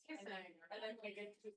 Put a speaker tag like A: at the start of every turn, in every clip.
A: And then we get to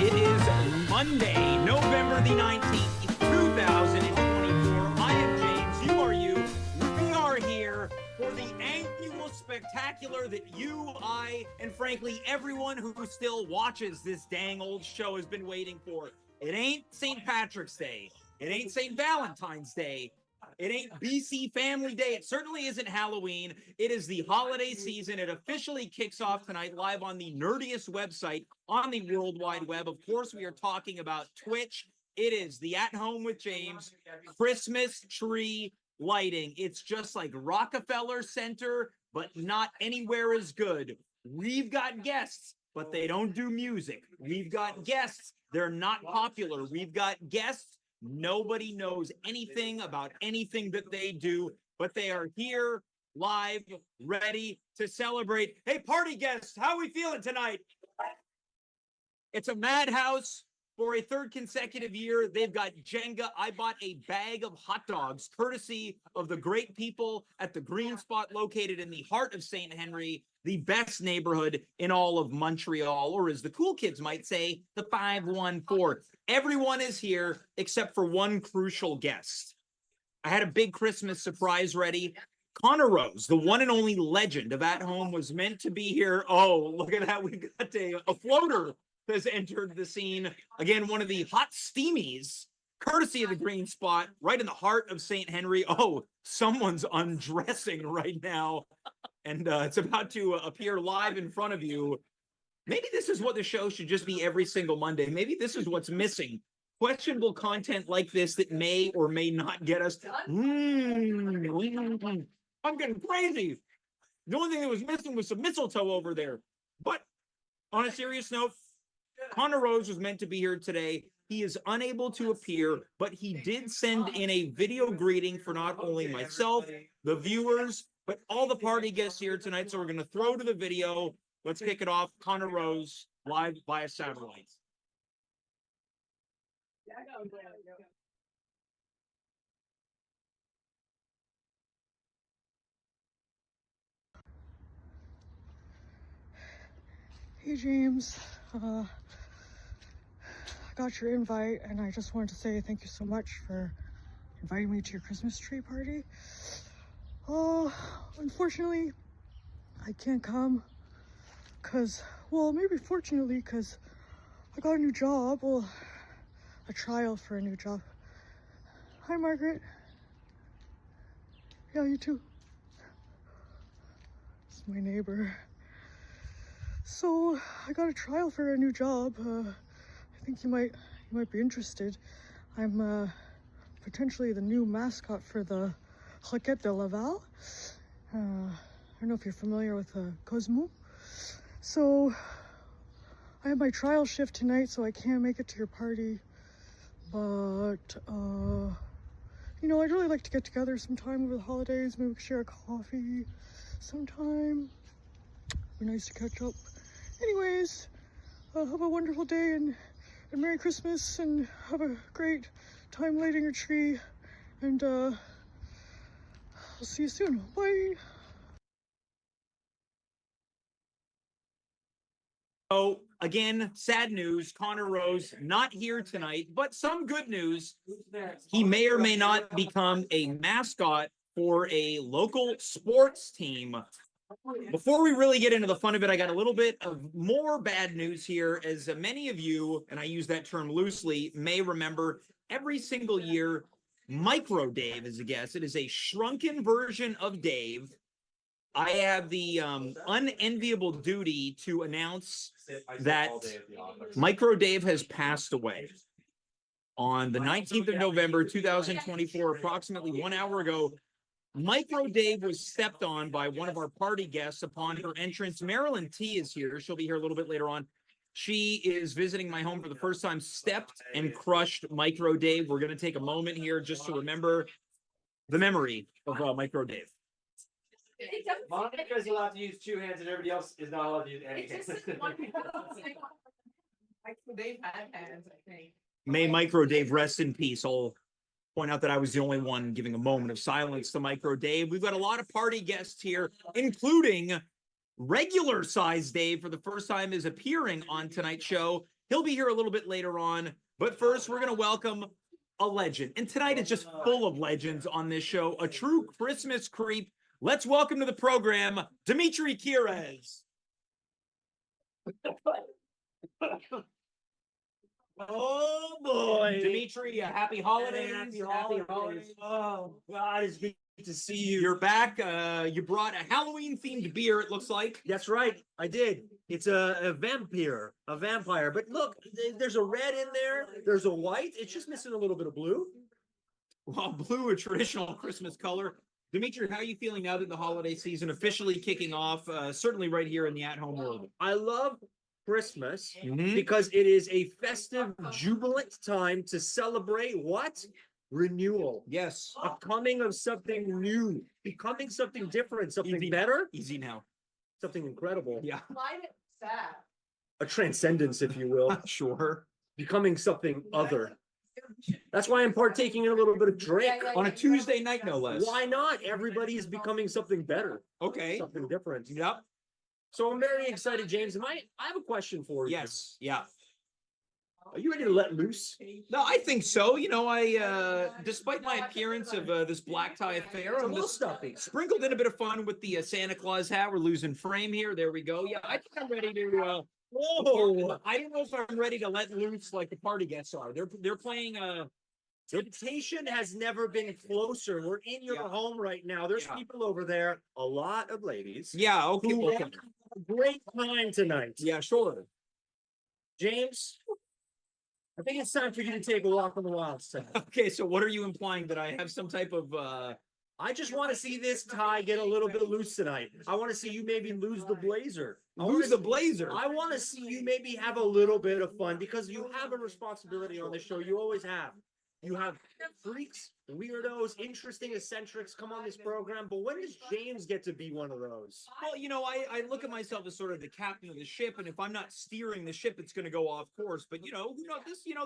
B: It is Monday, November the 19th, 2024. I am James. You are you. We are here for the annual spectacular that you, I, and frankly, everyone who still watches this dang old show has been waiting for. It ain't St. Patrick's Day. It ain't St. Valentine's Day. It ain't BC Family Day. It certainly isn't Halloween. It is the holiday season. It officially kicks off tonight live on the nerdiest website on the World Wide Web. Of course, we are talking about Twitch. It is the At Home with James Christmas tree lighting. It's just like Rockefeller Center, but not anywhere as good. We've got guests, but they don't do music. We've got guests. They're not popular. We've got guests. Nobody knows anything about anything that they do, but they are here live, ready to celebrate. Hey, party guests, how are we feeling tonight? It's a madhouse for a third consecutive year. They've got Jenga. I bought a bag of hot dogs, courtesy of the great people at the Green Spot located in the heart of St. Henry, the best neighborhood in all of Montreal, or as the cool kids might say, the 514. Everyone is here except for one crucial guest. I had a big Christmas surprise ready. Conor Rose, the one and only legend of At Home, was meant to be here. Oh, look at that. We got a floater has entered the scene. Again, one of the hot steamies, courtesy of the Green Spot, right in the heart of St. Henry. Oh, someone's undressing right now, and it's about to appear live in front of you. Maybe this is what the show should just be every single Monday. Maybe this is what's missing. Questionable content like this that may or may not get us. I'm getting crazy. The only thing that was missing was some mistletoe over there. But on a serious note, Conor Rose was meant to be here today. He is unable to appear, but he did send in a video greeting for not only myself, the viewers, but all the party guests here tonight. So we're going to throw to the video. Let's kick it off. Conor Rose, live via satellite.
C: Hey James, I got your invite and I just wanted to say thank you so much for inviting me to your Christmas tree party. Unfortunately, I can't come because, well, maybe fortunately, because I got a new job, well, a trial for a new job. Hi Margaret. Yeah, you too. It's my neighbor. So I got a trial for a new job. I think you might be interested. I'm potentially the new mascot for the Roquette de Laval. don't know if you're familiar with Cosmo. So I have my trial shift tonight, so I can't make it to your party. But, you know, I'd really like to get together sometime over the holidays. Maybe we could share a coffee sometime. Be nice to catch up. Anyways, have a wonderful day and Merry Christmas, and have a great time lighting your tree. And I'll see you soon. Bye.
B: So again, sad news, Conor Rose not here tonight, but some good news. He may or may not become a mascot for a local sports team. Before we really get into the fun of it, I got a little bit of more bad news here, as many of you, and I use that term loosely, may remember every single year, Micro Dave is a guest. It is a shrunken version of Dave. I have the unenviable duty to announce that Micro Dave has passed away. On the 19th of November, 2024, approximately 1 hour ago, Micro Dave was stepped on by one of our party guests upon her entrance. Marilyn T is here. She'll be here a little bit later on. She is visiting my home for the first time, stepped and crushed Micro Dave. We're going to take a moment here just to remember the memory of Micro Dave.
D: Monika is allowed to use 2 hands and everybody else is not allowed to use any hands.
A: They've had hands, I think.
B: May Micro Dave rest in peace. I'll point out that I was the only one giving a moment of silence to Micro Dave. We've got a lot of party guests here, including regular size Dave for the first time is appearing on tonight's show. He'll be here a little bit later on. But first, we're going to welcome a legend. And tonight is just full of legends on this show. A true Christmas creep. Let's welcome to the program, Dimitri Kyres.
D: Oh boy.
B: Dimitri, happy holidays.
D: Happy holidays. Oh God, it's good to see you.
B: You're back. You brought a Halloween-themed beer, it looks like.
D: That's right, I did. It's a vampire. But look, there's a red in there. There's a white. It's just missing a little bit of blue.
B: Well, blue, a traditional Christmas color. Dimitri, how are you feeling now that the holiday season officially kicking off, certainly right here in the at-home world?
D: I love Christmas because it is a festive, jubilant time to celebrate what? Renewal.
B: Yes.
D: A coming of something new, becoming something different, something
B: Easy.
D: better,
B: Easy now.
D: something incredible.
B: Yeah.
A: Slide it sad.
D: A transcendence, if you will,
B: Sure.
D: becoming something other. That's why I'm partaking in a little bit of drink.
B: On a Tuesday night, no less.
D: Why not? Everybody is becoming something better,
B: Okay.
D: something different.
B: Yep.
D: So I'm very excited, James. I have a question for you.
B: Yes. Yeah.
D: Are you ready to let loose?
B: No, I think so. You know, despite my appearance of this black tie affair,
D: It's a
B: I'm
D: little
B: just
D: stuffy.
B: sprinkled in a bit of fun with the Santa Claus hat. We're losing frame here. There we go. Yeah, I think I'm ready to.
D: Whoa!
B: I don't know if I'm ready to let loose like the party guests are. They're playing.
D: Temptation has never been closer. We're in your
B: Yeah.
D: home right now. There's
B: Yeah.
D: people over there, a lot of ladies,
B: Yeah. Okay.
D: who
B: Okay.
D: have a great time tonight.
B: Yeah. Sure.
D: James, I think it's time for you to take a walk on the wild side.
B: Okay. So, what are you implying that I have some type of?
D: I just want to see this tie get a little bit loose tonight. I want to see you maybe lose the blazer.
B: Lose the blazer.
D: I want to see you maybe have a little bit of fun because you have a responsibility on this show. You always have. You have freaks, weirdos, interesting eccentrics come on this program, but when does James get to be one of those?
B: Well, you know, I look at myself as sort of the captain of the ship, and if I'm not steering the ship, it's going to go off course. But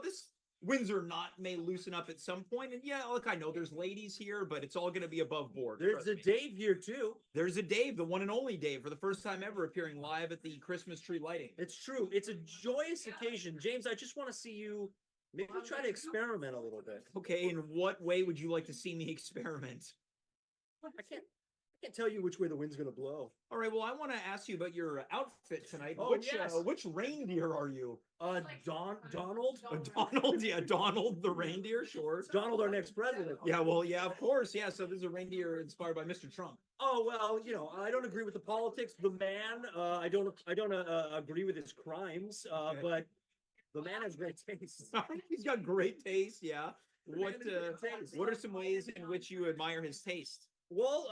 B: this Windsor knot may loosen up at some point. And yeah, look, I know there's ladies here, but it's all going to be above board.
D: There's a Dave here too.
B: There's a Dave, the one and only Dave, for the first time ever appearing live at the Christmas tree lighting.
D: It's true. It's a joyous occasion. James, I just want to see you maybe try to experiment a little bit.
B: Okay, in what way would you like to see me experiment?
D: I can't tell you which way the wind's going to blow.
B: All right, well, I want to ask you about your outfit tonight.
D: Oh, yes.
B: Which reindeer are you?
D: Donald?
B: Donald, yeah, Donald the reindeer, sure.
D: Donald, our next president.
B: Yeah, well, yeah, of course, yeah. So this is a reindeer inspired by Mr. Trump.
D: Oh, well, I don't agree with the politics. The man, I don't agree with his crimes,
B: Okay.
D: but the man has great taste.
B: He's got great taste, yeah.
D: The man has great taste.
B: What are some ways in which you admire his taste?
D: Well,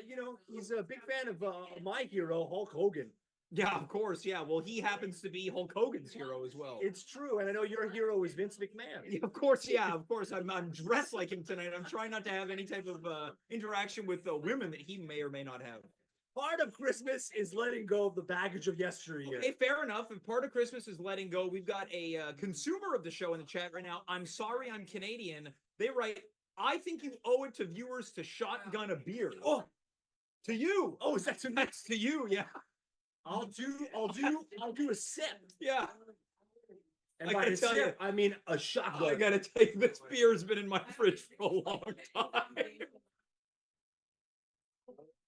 D: you know, he's a big fan of my hero, Hulk Hogan.
B: Yeah, of course. Yeah. Well, he happens to be Hulk Hogan's hero as well.
D: It's true, and I know your hero is Vince McMahon.
B: Yeah, of course. Yeah, of course. I'm dressed like him tonight. I'm trying not to have any type of interaction with women that he may or may not have.
D: Part of Christmas is letting go of the baggage of yesteryear.
B: Okay, fair enough. If part of Christmas is letting go, we've got a consumer of the show in the chat right now. I'm sorry, I'm Canadian. They write, I think you owe it to viewers to shotgun a beer.
D: Oh,
B: To you.
D: oh, is that too much?
B: That's to you. Yeah.
D: I'll do a sip.
B: Yeah.
D: And
B: I
D: by
B: gotta
D: a
B: tell you-
D: sip, I mean a
B: I
D: shotgun.
B: gotta tell you, this beer's been in my fridge for a long time.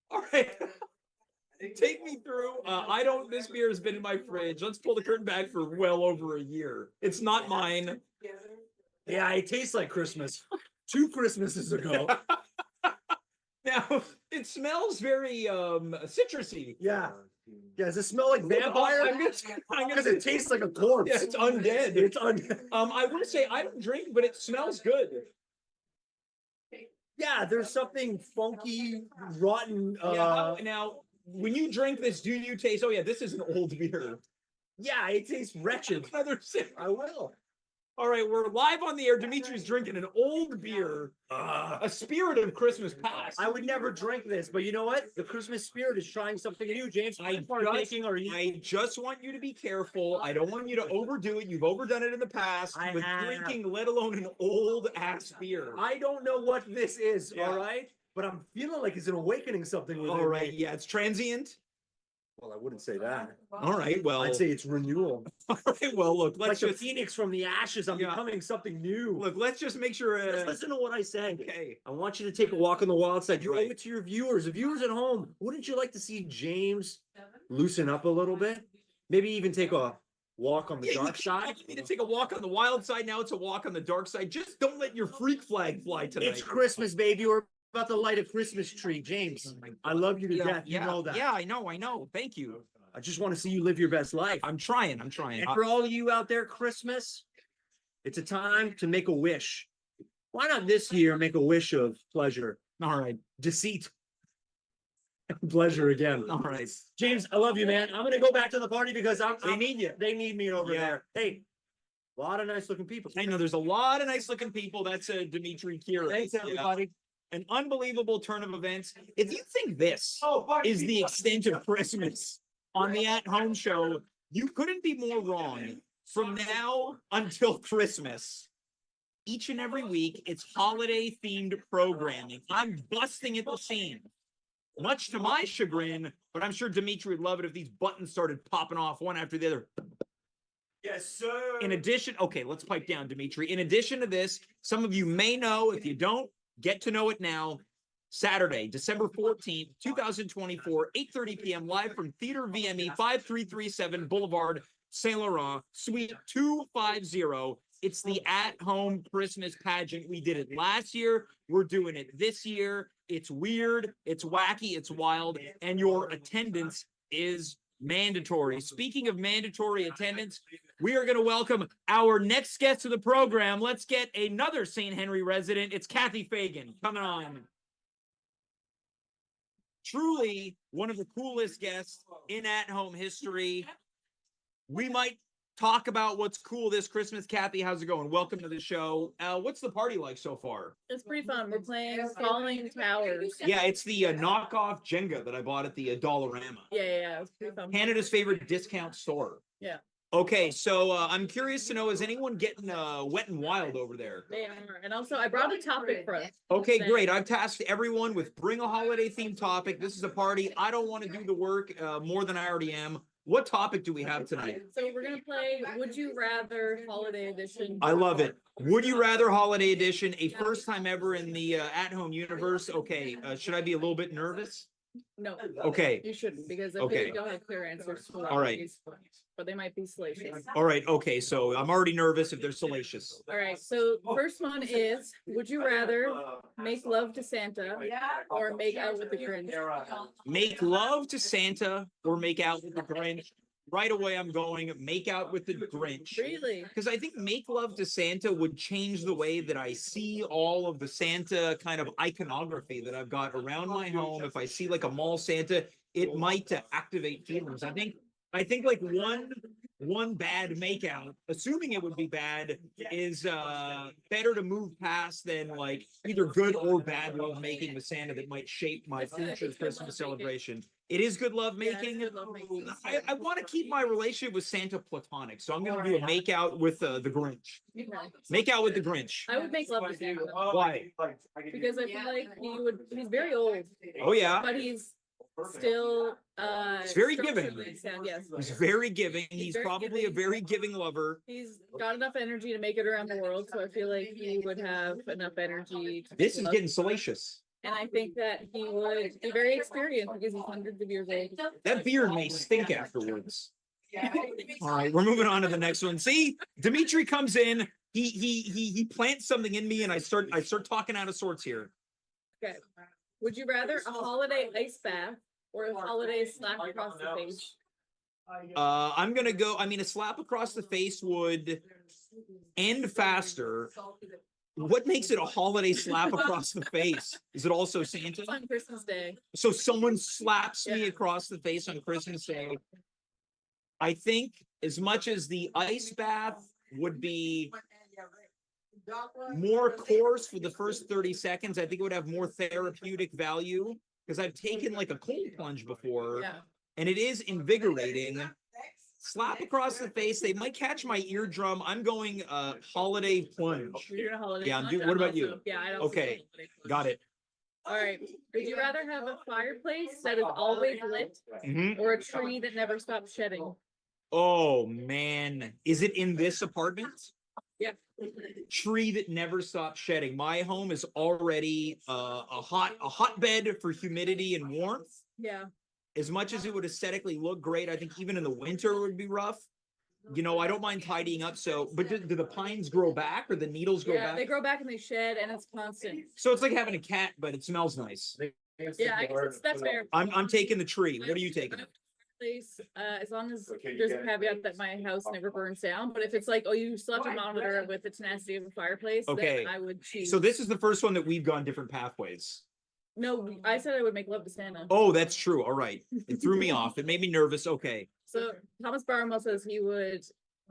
B: All right. Take me through. This beer has been in my fridge. Let's pull the curtain back for well over a year. It's not mine.
D: Yeah, it tastes like Christmas. 2 Christmases ago.
B: Now, it smells very citrusy.
D: Yeah. Yeah, does it smell like vampire?
B: I'm gonna
D: Because it tastes like a corpse.
B: Yeah, it's undead.
D: It's undead.
B: I will say I don't drink, but it smells good.
D: Yeah, there's something funky, rotten.
B: Now, when you drink this, do you taste? Oh yeah, this is an old beer.
D: Yeah, it tastes wretched.
B: Another sip.
D: I will.
B: All right, we're live on the air. Dimitri's drinking an old beer, a spirit of Christmas past.
D: I would never drink this, but you know what? The Christmas spirit is trying something new, James.
B: I just want you to be careful. I don't want you to overdo it. You've overdone it in the past
D: I
B: with
D: have.
B: drinking, let alone an old ass beer.
D: I don't know what this is,
B: Yeah.
D: all right? But I'm feeling like it's an awakening something with
B: All right, yeah, it's transient.
D: Well, I wouldn't say that.
B: All right, well,
D: I'd say it's renewal.
B: all right, well, look,
D: Like
B: let's
D: the
B: just
D: phoenix from the ashes, I'm
B: Yeah.
D: becoming something new.
B: look. Let's just make sure.
D: Just listen to what I say.
B: Okay.
D: I want you to take a walk on the wild side. You owe
B: Right.
D: it to your viewers. The viewers at home, wouldn't you like to see James loosen up a little bit? Maybe even take a walk on the
B: Yeah,
D: dark side?
B: You need to take a walk on the wild side. Now it's a walk on the dark side. Just don't let your freak flag fly tonight.
D: It's Christmas, baby. We're about to light a Christmas tree. James, I love you to death. You know that.
B: Yeah, I know. Thank you.
D: I just want to see you live your best life.
B: I'm trying.
D: And for all of you out there, Christmas, it's a time to make a wish. Why not this year make a wish of pleasure,
B: All right.
D: deceit, and pleasure again?
B: All right.
D: James, I love you, man. I'm gonna go back to the party because
B: They need you.
D: They need me over
B: Yeah.
D: there. Hey, a lot of nice looking people.
B: I know there's a lot of nice looking people. That's Dimitri Kyres.
D: Thanks,
B: Yeah.
D: everybody.
B: An unbelievable turn of events. If you think this is the extent of Christmas on the At Home show, you couldn't be more wrong. From now until Christmas, each and every week, it's holiday themed programming. I'm busting at the seams, much to my chagrin, but I'm sure Dimitri would love it if these buttons started popping off one after the other.
D: Yes, sir.
B: In addition, okay, let's pipe down, Dimitri. In addition to this, some of you may know, if you don't, get to know it now. Saturday, December 14th, 2024, 8:30 p.m. live from Theater VME, 5337 Boulevard, Saint Laurent, Suite 250. It's the at-home Christmas pageant. We did it last year. We're doing it this year. It's weird, it's wacky, it's wild, and your attendance is mandatory. Speaking of mandatory attendance, we are going to welcome our next guest to the program. Let's get another St. Henry resident. It's Cathy Fagan coming on. Truly one of the coolest guests in at-home history. We might talk about what's cool this Christmas. Cathy, how's it going? Welcome to the show. What's the party like so far?
E: It's pretty fun. We're playing Falling Towers.
B: Yeah, it's the knockoff Jenga that I bought at the Dollarama.
E: Yeah. It's pretty fun.
B: Canada's favorite discount store.
E: Yeah.
B: Okay, so I'm curious to know, is anyone getting wet and wild over there?
E: They are. And also, I brought a topic for us.
B: Okay, great. I've tasked everyone with bring a holiday themed topic. This is a party. I don't want to do the work more than I already am. What topic do we have tonight?
E: So we're going to play Would You Rather Holiday Edition.
B: I love it. Would you rather holiday edition, a first time ever in the at-home universe? Okay, should I be a little bit nervous?
E: No.
B: Okay.
E: You shouldn't, because if
B: Okay.
E: we don't have clear answers for
B: All right.
E: these, but they might be salacious.
B: All right, okay, so I'm already nervous if they're salacious.
E: All right, so first one is, would you rather make love to Santa or make out with the Grinch?
B: Make love to Santa or make out with the Grinch? right away I'm going make out with the Grinch.
E: Really?
B: Because I think make love to Santa would change the way that I see all of the Santa kind of iconography that I've got around my home. If I see like a mall Santa, it might activate feelings. I think like one bad makeout, assuming it would be bad, is better to move past than like either good or bad love making with Santa that might shape my future Christmas celebration. It is good love making.
E: good love making.
B: I want to keep my relationship with Santa platonic, so I'm going to do a make out with the Grinch.
E: Okay.
B: Make out with the Grinch.
E: I would make love to Santa
B: Why?
E: because I feel like he's very old,
B: Oh yeah,
E: but he's still
B: He's very
E: structurally
B: giving.
E: sound, yes.
B: he's very giving.
E: He's
B: He's
E: very
B: probably a
E: giving.
B: very giving lover.
E: He's got enough energy to make it around the world, so I feel like he would have enough energy to
B: This
E: make
B: is
E: love.
B: getting salacious.
E: And I think that he would be very experienced because he's hundreds of years old.
B: That beard may stink afterwards. All right, we're moving on to the next one. See, Dimitri comes in. He plants something in me, and I start talking out of sorts here.
E: Okay. Would you rather a holiday ice bath or a holiday slap across the face?
B: I'm gonna go. I mean, a slap across the face would end faster. What makes it a holiday slap across the face? Is it also Santa?
E: It's on Christmas Day.
B: So someone slaps me
E: Yeah.
B: across the face on Christmas Day. I think as much as the ice bath would be more coarse for the first 30 seconds, I think it would have more therapeutic value because I've taken like a cold plunge before
E: Yeah.
B: and it is invigorating. Slap across the face, they might catch my eardrum. I'm going holiday plunge.
E: You're doing a holiday.
B: Yeah, I'm
E: plunge?
B: doing- what about
E: also-
B: you?
E: Yeah, I don't.
B: Okay, got it.
E: All right. Would you rather have a fireplace that is always lit
B: Mhm.
E: or a tree that never stops shedding?
B: Oh man, is it in this apartment?
E: Yeah.
B: Tree that never stops shedding. My home is already a hotbed for humidity and warmth.
E: Yeah.
B: As much as it would aesthetically look great, I think even in the winter it would be rough. You know, I don't mind tidying up. So, but do the pines grow back or the needles grow
E: Yeah,
B: back?
E: they grow back and they shed and it's constant.
B: So it's like having a cat, but it smells nice.
E: Yeah, I guess that's fair.
B: I'm taking the tree. What are you taking?
E: Place, as long as there's a caveat that my house never burns down, but if it's like, oh, you still have to monitor it with the tenacity of a fireplace,
B: Okay.
E: then I would choose.
B: So this is the first one that we've gone different pathways.
E: No, I said I would make love to Santa.
B: Oh, that's true. All right. It threw me off. It made me nervous. Okay.
E: So Thomas Barmo says he would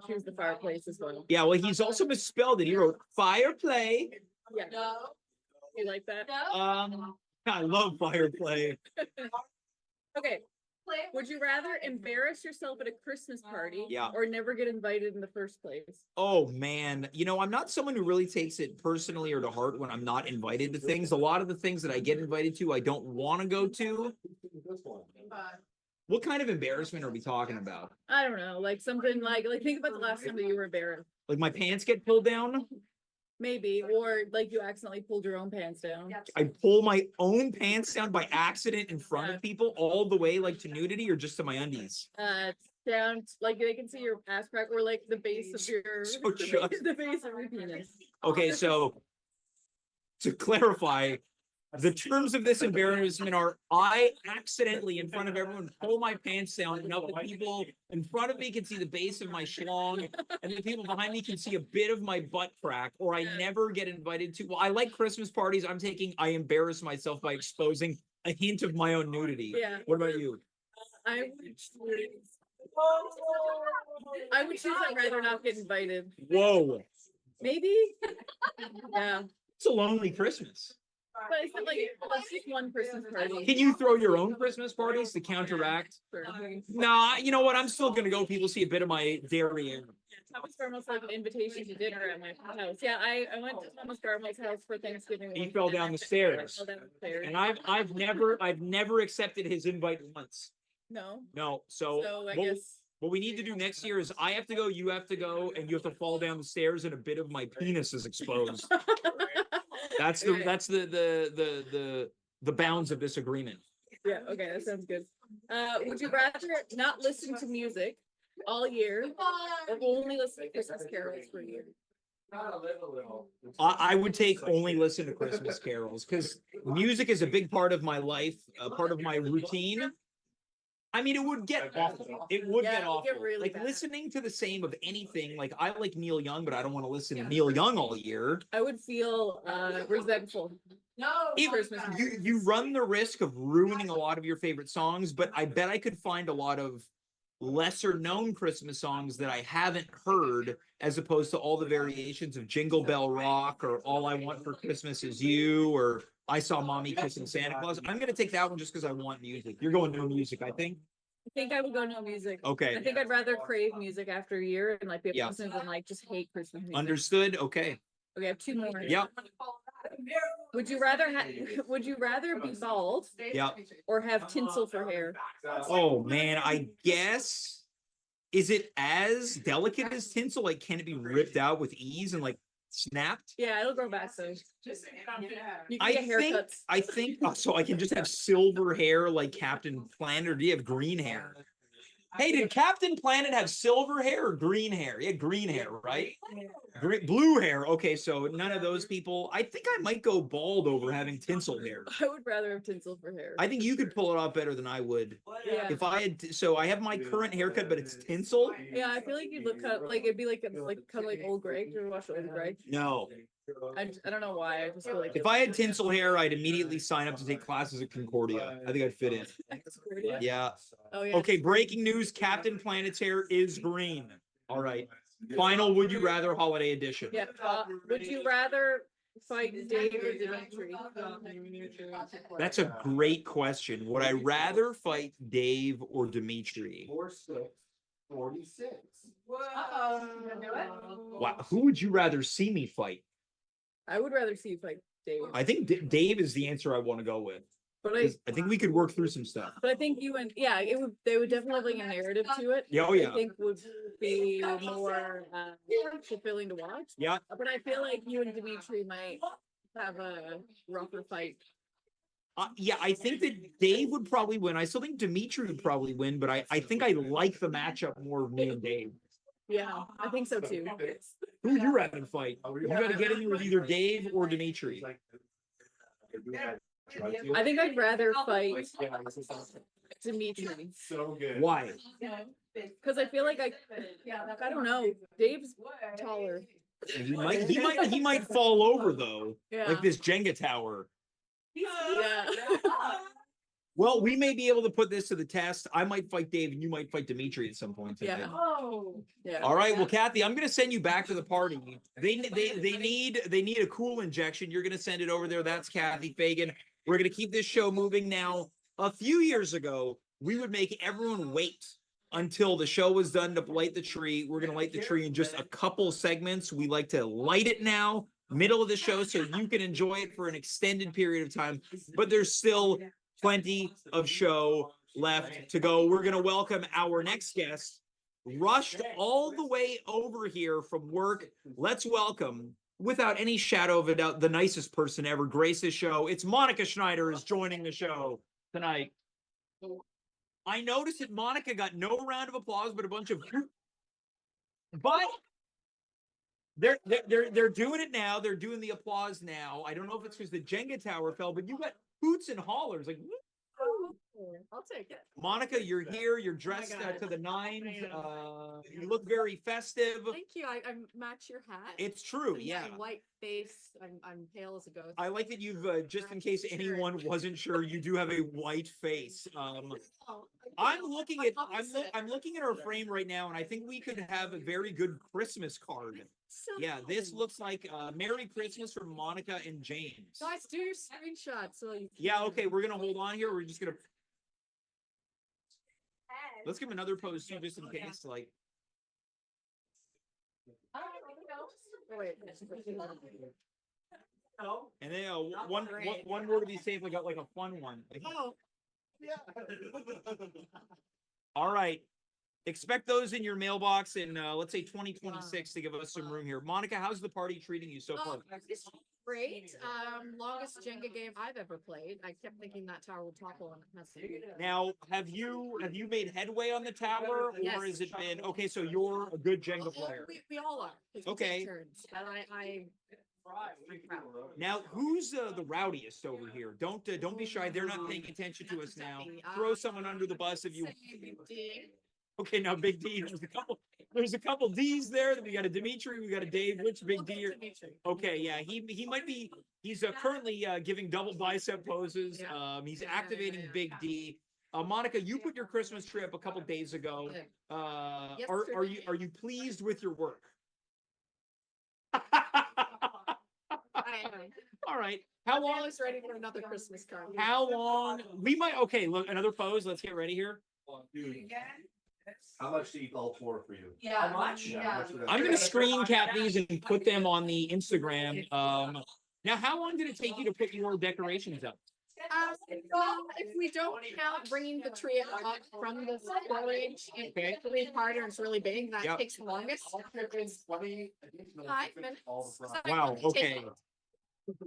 E: choose the fireplace as well.
B: Yeah, well, he's also misspelled it. He wrote fireplay.
E: Yeah. You like that?
B: I love fireplay.
E: Okay. Would you rather embarrass yourself at a Christmas party
B: Yeah.
E: or never get invited in the first place?
B: Oh man, you know, I'm not someone who really takes it personally or to heart when I'm not invited to things. A lot of the things that I get invited to, I don't want to go to. What kind of embarrassment are we talking about?
E: I don't know, like something like think about the last time that you were embarrassed.
B: Like my pants get pulled down?
E: Maybe, or like you accidentally pulled your own pants down.
B: I pull my own pants down by accident in front of people all the way like to nudity or just to my undies?
E: Down, like they can see your ass crack or like the base of your
B: So just-
E: the base of your penis.
B: Okay, so to clarify, the terms of this embarrassment are I accidentally in front of everyone pull my pants down enough that people in front of me can see the base of my schlong and the people behind me can see a bit of my butt crack, or I never get invited to. Well, I like Christmas parties. I embarrass myself by exposing a hint of my own nudity.
E: Yeah.
B: What about you?
E: I would choose I'd rather not get invited.
B: Whoa.
E: Maybe. Yeah.
B: It's a lonely Christmas.
E: But it's not like let's just one Christmas party.
B: Can you throw your own Christmas parties to counteract?
E: Sure.
B: Nah, you know what? I'm still gonna go. People see a bit of my derriere.
E: Thomas Garmo's like an invitation to dinner at my house. Yeah, I went to Thomas Garmo's house for Thanksgiving.
B: He
E: once,
B: fell
E: and
B: down
E: I
B: the
E: fell
B: stairs.
E: down the stairs.
B: And I've never accepted his invite once.
E: No.
B: No, so
E: So I
B: what,
E: guess
B: what we need to do next year is I have to go, you have to go, and you have to fall down the stairs and a bit of my penis is exposed. That's the bounds of this agreement.
E: Yeah, okay, that sounds good. Would you rather not listen to music all year or only listen to Christmas carols for a year?
B: I would take only listen to Christmas carols because music is a big part of my life, a part of my routine. I mean, it would get awful. It would
E: Yeah,
B: get
E: it would get
B: awful.
E: really
B: Like
E: bad.
B: listening to the same of anything. Like I like Neil Young, but I don't want to listen to Neil Young all year.
E: I would feel resentful.
A: No.
E: Christmas
B: You run the risk of ruining a lot of your favorite songs, but I bet I could find a lot of lesser known Christmas songs that I haven't heard, as opposed to all the variations of Jingle Bell Rock or All I Want for Christmas Is You or I Saw Mommy Kissing Santa Claus. I'm gonna take that one just because I want music. You're going no music, I think.
E: I think I would go no music.
B: Okay.
E: I think I'd rather crave music after a year and like be able
B: Yeah.
E: to listen and like just hate Christmas music.
B: Understood. Okay.
E: Okay, I have two more.
B: Yep.
E: Would you rather would you rather be bald
B: Yeah.
E: or have tinsel for hair?
B: Oh man, I guess. Is it as delicate as tinsel? Like, can it be ripped out with ease and like snapped?
E: Yeah, it'll grow back though. You can
B: I
E: get
B: think.
E: haircuts.
B: I think. Oh, so I can just have silver hair like Captain Planet, or do you have green hair? Hey, did Captain Planet have silver hair or green hair? He had green hair, right? Blue hair. Okay, so none of those people. I think I might go bald over having tinsel hair.
E: I would rather have tinsel for hair.
B: I think you could pull it off better than I would.
E: Yeah.
B: If I had, so I have my current haircut, but it's tinsel.
E: Yeah, I feel like you'd look kind of, like it'd be like kind of like old Greg. You ever watch old Greg?
B: No.
E: I don't know why. I just feel like
B: If I had tinsel hair, I'd immediately sign up to take classes at Concordia. I think I'd fit in. Yeah.
E: Oh yeah.
B: Okay, breaking news. Captain Planet's hair is green. All right. Final Would You Rather holiday edition.
E: Yeah. Would you rather fight Dave or Dimitri?
B: That's a great question. Would I rather fight Dave or Dimitri?
D: 46.
B: Wow. Who would you rather see me fight?
E: I would rather see you fight Dave.
B: I think Dave is the answer I want to go with.
E: But
B: 'Cause I think we could work through some stuff.
E: I think you and yeah, they would definitely have like a narrative to it.
B: Yeah, oh, yeah.
E: I think would be more fulfilling to watch.
B: Yeah.
E: But I feel like you and Dimitri might have a rougher fight.
B: Yeah, I think that Dave would probably win. I still think Dimitri would probably win, but I think I like the matchup more of me and Dave.
E: Yeah, I think so too.
B: Who would you rather fight? You got to get in there with either Dave or Dimitri.
E: I think I'd rather fight Dimitri.
D: So good.
B: Why?
E: Because I feel like I don't know. Dave's taller.
B: He might fall over though,
E: Yeah.
B: like this Jenga tower.
E: Yeah.
B: Well, we may be able to put this to the test. I might fight Dave, and you might fight Dimitri at some point today.
E: Yeah.
A: Oh.
E: Yeah.
B: All right. Well, Kathy, I'm going to send you back to the party. They need a cool injection. You're going to send it over there. That's Cathy Fagan. We're going to keep this show moving now. A few years ago, we would make everyone wait until the show was done to light the tree. We're going to light the tree in just a couple segments. We like to light it now, middle of the show, so you can enjoy it for an extended period of time. But there's still plenty of show left to go. We're going to welcome our next guest, rushed all the way over here from work. Let's welcome, without any shadow of a doubt, the nicest person ever grace this show. It's Monika Schneider is joining the show tonight. I noticed that Monika got no round of applause, but a bunch of, but they're doing it now. They're doing the applause now. I don't know if it's because the Jenga tower fell, but you got hoots and hollers like.
E: I'll take it.
B: Monika, you're here. You're dressed to the nines. You look very festive.
F: Thank you. I match your hat.
B: It's true.
F: I'm
B: Yeah.
F: White face. I'm pale as a ghost.
B: I like that you've just in case anyone wasn't sure, you do have a white face. I'm looking at I'm looking at our frame right now, and I think we could have a very good Christmas card.
F: So
B: Yeah, this
F: fun.
B: looks like Merry Christmas from Monika and James.
F: Guys, do your screenshot so you.
B: Yeah, okay, we're gonna hold on here. We're just gonna let's give him another pose too, just in case. Like,
E: Oh, wait.
B: and then one more to be safe. We got like a fun one. Like,
F: Oh,
B: all right. Expect those in your mailbox in let's say 2026 to give us some room here. Monika, how's the party treating you so far?
F: it's great. Longest Jenga game I've ever played. I kept thinking that tower would topple and it has to.
B: Now, have you made headway on the tower, or
F: Yes.
B: has it been okay? So you're a good Jenga
F: Oh,
B: player.
F: we all are. 'Cause we
B: Okay.
F: take turns. And I
B: Now, who's the rowdiest over here? Don't be shy. They're not paying attention to us now. Throw someone under the bus if you. Okay, now Big D. There's a couple D's there. We got a Dimitri. We got a Dave. Which Big D? Okay, yeah, he might be. He's currently giving double bicep poses. He's activating Big D. Monica, you put your Christmas tree up a couple days ago. Are you pleased with your work? All right. How
F: I'm
B: long?
F: always ready for another Christmas card.
B: How long? We might. Okay, look, another pose. Let's get ready here.
G: How much to eat all four for you?
A: Yeah.
D: How much?
A: Yeah.
B: I'm gonna screen cap these and put them on the Instagram. Now, how long did it take you to put your decorations up?
F: Well, if we don't count bringing the tree up from the storage and really hard and it's really big, that
B: Yep.
F: takes the longest. 5 minutes.
B: Wow. Okay.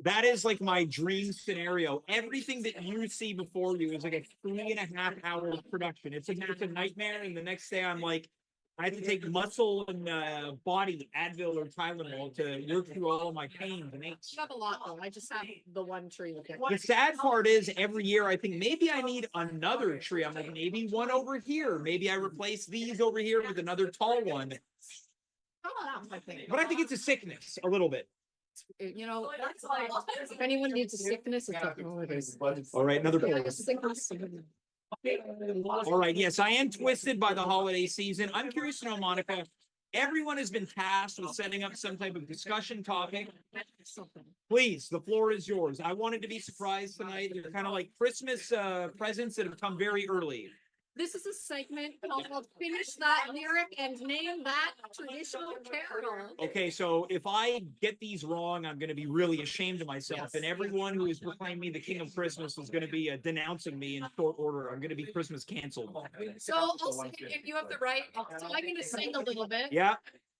B: That is like my dream scenario. Everything that you see before you is like a 3.5 hour production. It's a nightmare. And the next day I'm like, I have to take muscle and body Advil or Tylenol to work through all of my pains and aches.
F: I have a lot though. I just have the one tree.
B: The sad part is every year I think maybe I need another tree. I'm like, maybe one over here. Maybe I replace these over here with another tall one. But I think it's a sickness a little bit.
F: You know, if anyone needs a sickness, it's a
B: All right, another pose.
F: sickness.
B: All right, yes, I am twisted by the holiday season. I'm curious to know, Monica, everyone has been tasked with setting up some type of discussion topic. Please, the floor is yours. I wanted to be surprised tonight. They're kind of like Christmas presents that have come very early.
F: This is a segment called Finish That Lyric and Name That Traditional Carol.
B: Okay, so if I get these wrong, I'm going to be really ashamed of myself. And everyone who is proclaiming me the king of Christmas is going to be denouncing me in short order. I'm going to be Christmas canceled.
F: So also, if you have the right, so I'm going to sing a little bit.
B: Yeah.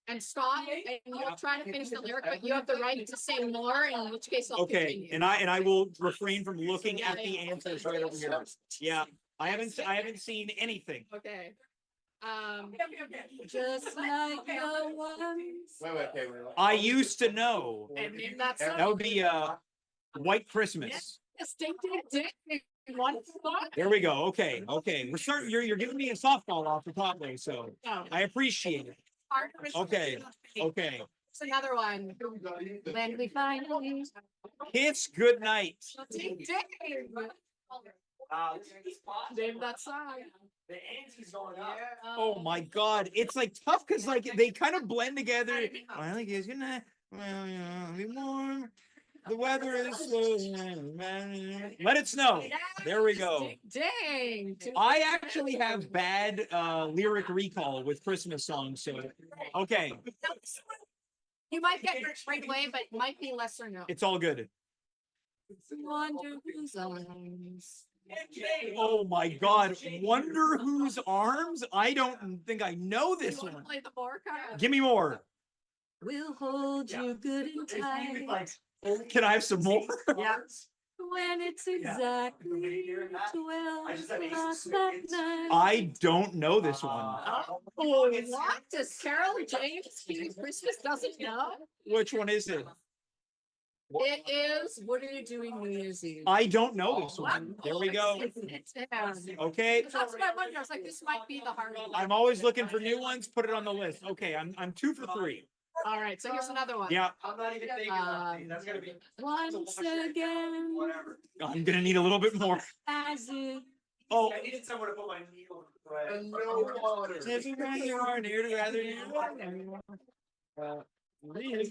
F: And stop, and you'll try to finish the lyric, but you have the right to say more, in which case I'll
B: Okay,
F: continue.
B: and I will refrain from looking at the answers right over here. Yeah. I haven't seen anything.
F: Okay. Just like the ones.
G: Wait.
B: I used to know.
F: And name that song.
B: That would be White Christmas.
F: Distinctive dick. One spot.
B: There we go. Okay. We're starting. You're giving me a softball off the top there, so I appreciate it.
F: Hard Christmas.
B: Okay.
F: It's another one. When we finally.
B: Kiss good night.
F: Dick. Name that song.
D: The ante's going up.
B: Oh my God, it's like tough because like they kind of blend together. Well, I guess good night. Well, you know, be warm. The weather is let it snow. There we go.
F: Dang.
B: I actually have bad lyric recall with Christmas songs, so okay,
F: You might get it right away, but it might be lesser known.
B: it's all good.
F: Wonder whose arms.
B: Oh my God, Wonder Whose Arms? I don't think I know
F: You
B: this
F: wanna
B: one.
F: play the more card?
B: Give me more.
F: We'll hold you good and tight
B: Can I have some more?
F: when it's exactly 12 o'clock that night.
B: I don't know this one.
F: Oh, what? Does Carol James King of Christmas doesn't know?
B: Which one is it?
F: It is, what are you doing New Year's Eve?
B: I don't know this one. There we go. Okay.
F: That's what I wonder. I was like, this might be the hard one.
B: I'm always looking for new ones. Put it on the list. Okay, I'm 2 for 3.
F: All right, so here's another one.
B: Yeah,
D: I'm not even thinking about it. That's gonna be.
F: Once again,
D: Whatever.
B: I'm gonna need a little bit more.
F: as it
B: Oh.
D: I needed someone to put my needle in the thread.
F: No
D: water.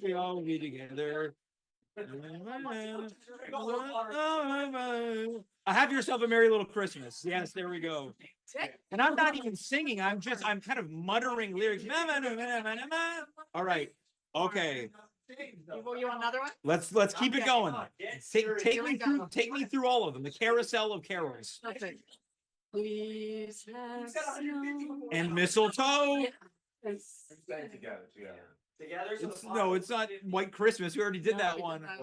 B: We all be together. Have yourself a merry little Christmas. Yes, there we go. And I'm not even singing. I'm kind of muttering lyrics. All right. Okay.
F: You want another one?
B: Let's keep it going. Take
F: Here we
B: take me through all of them. The carousel of carols.
F: Okay. Please have snow.
B: And mistletoe.
D: Together.
B: No, it's not White Christmas. We already did that
F: we
B: one.
F: did that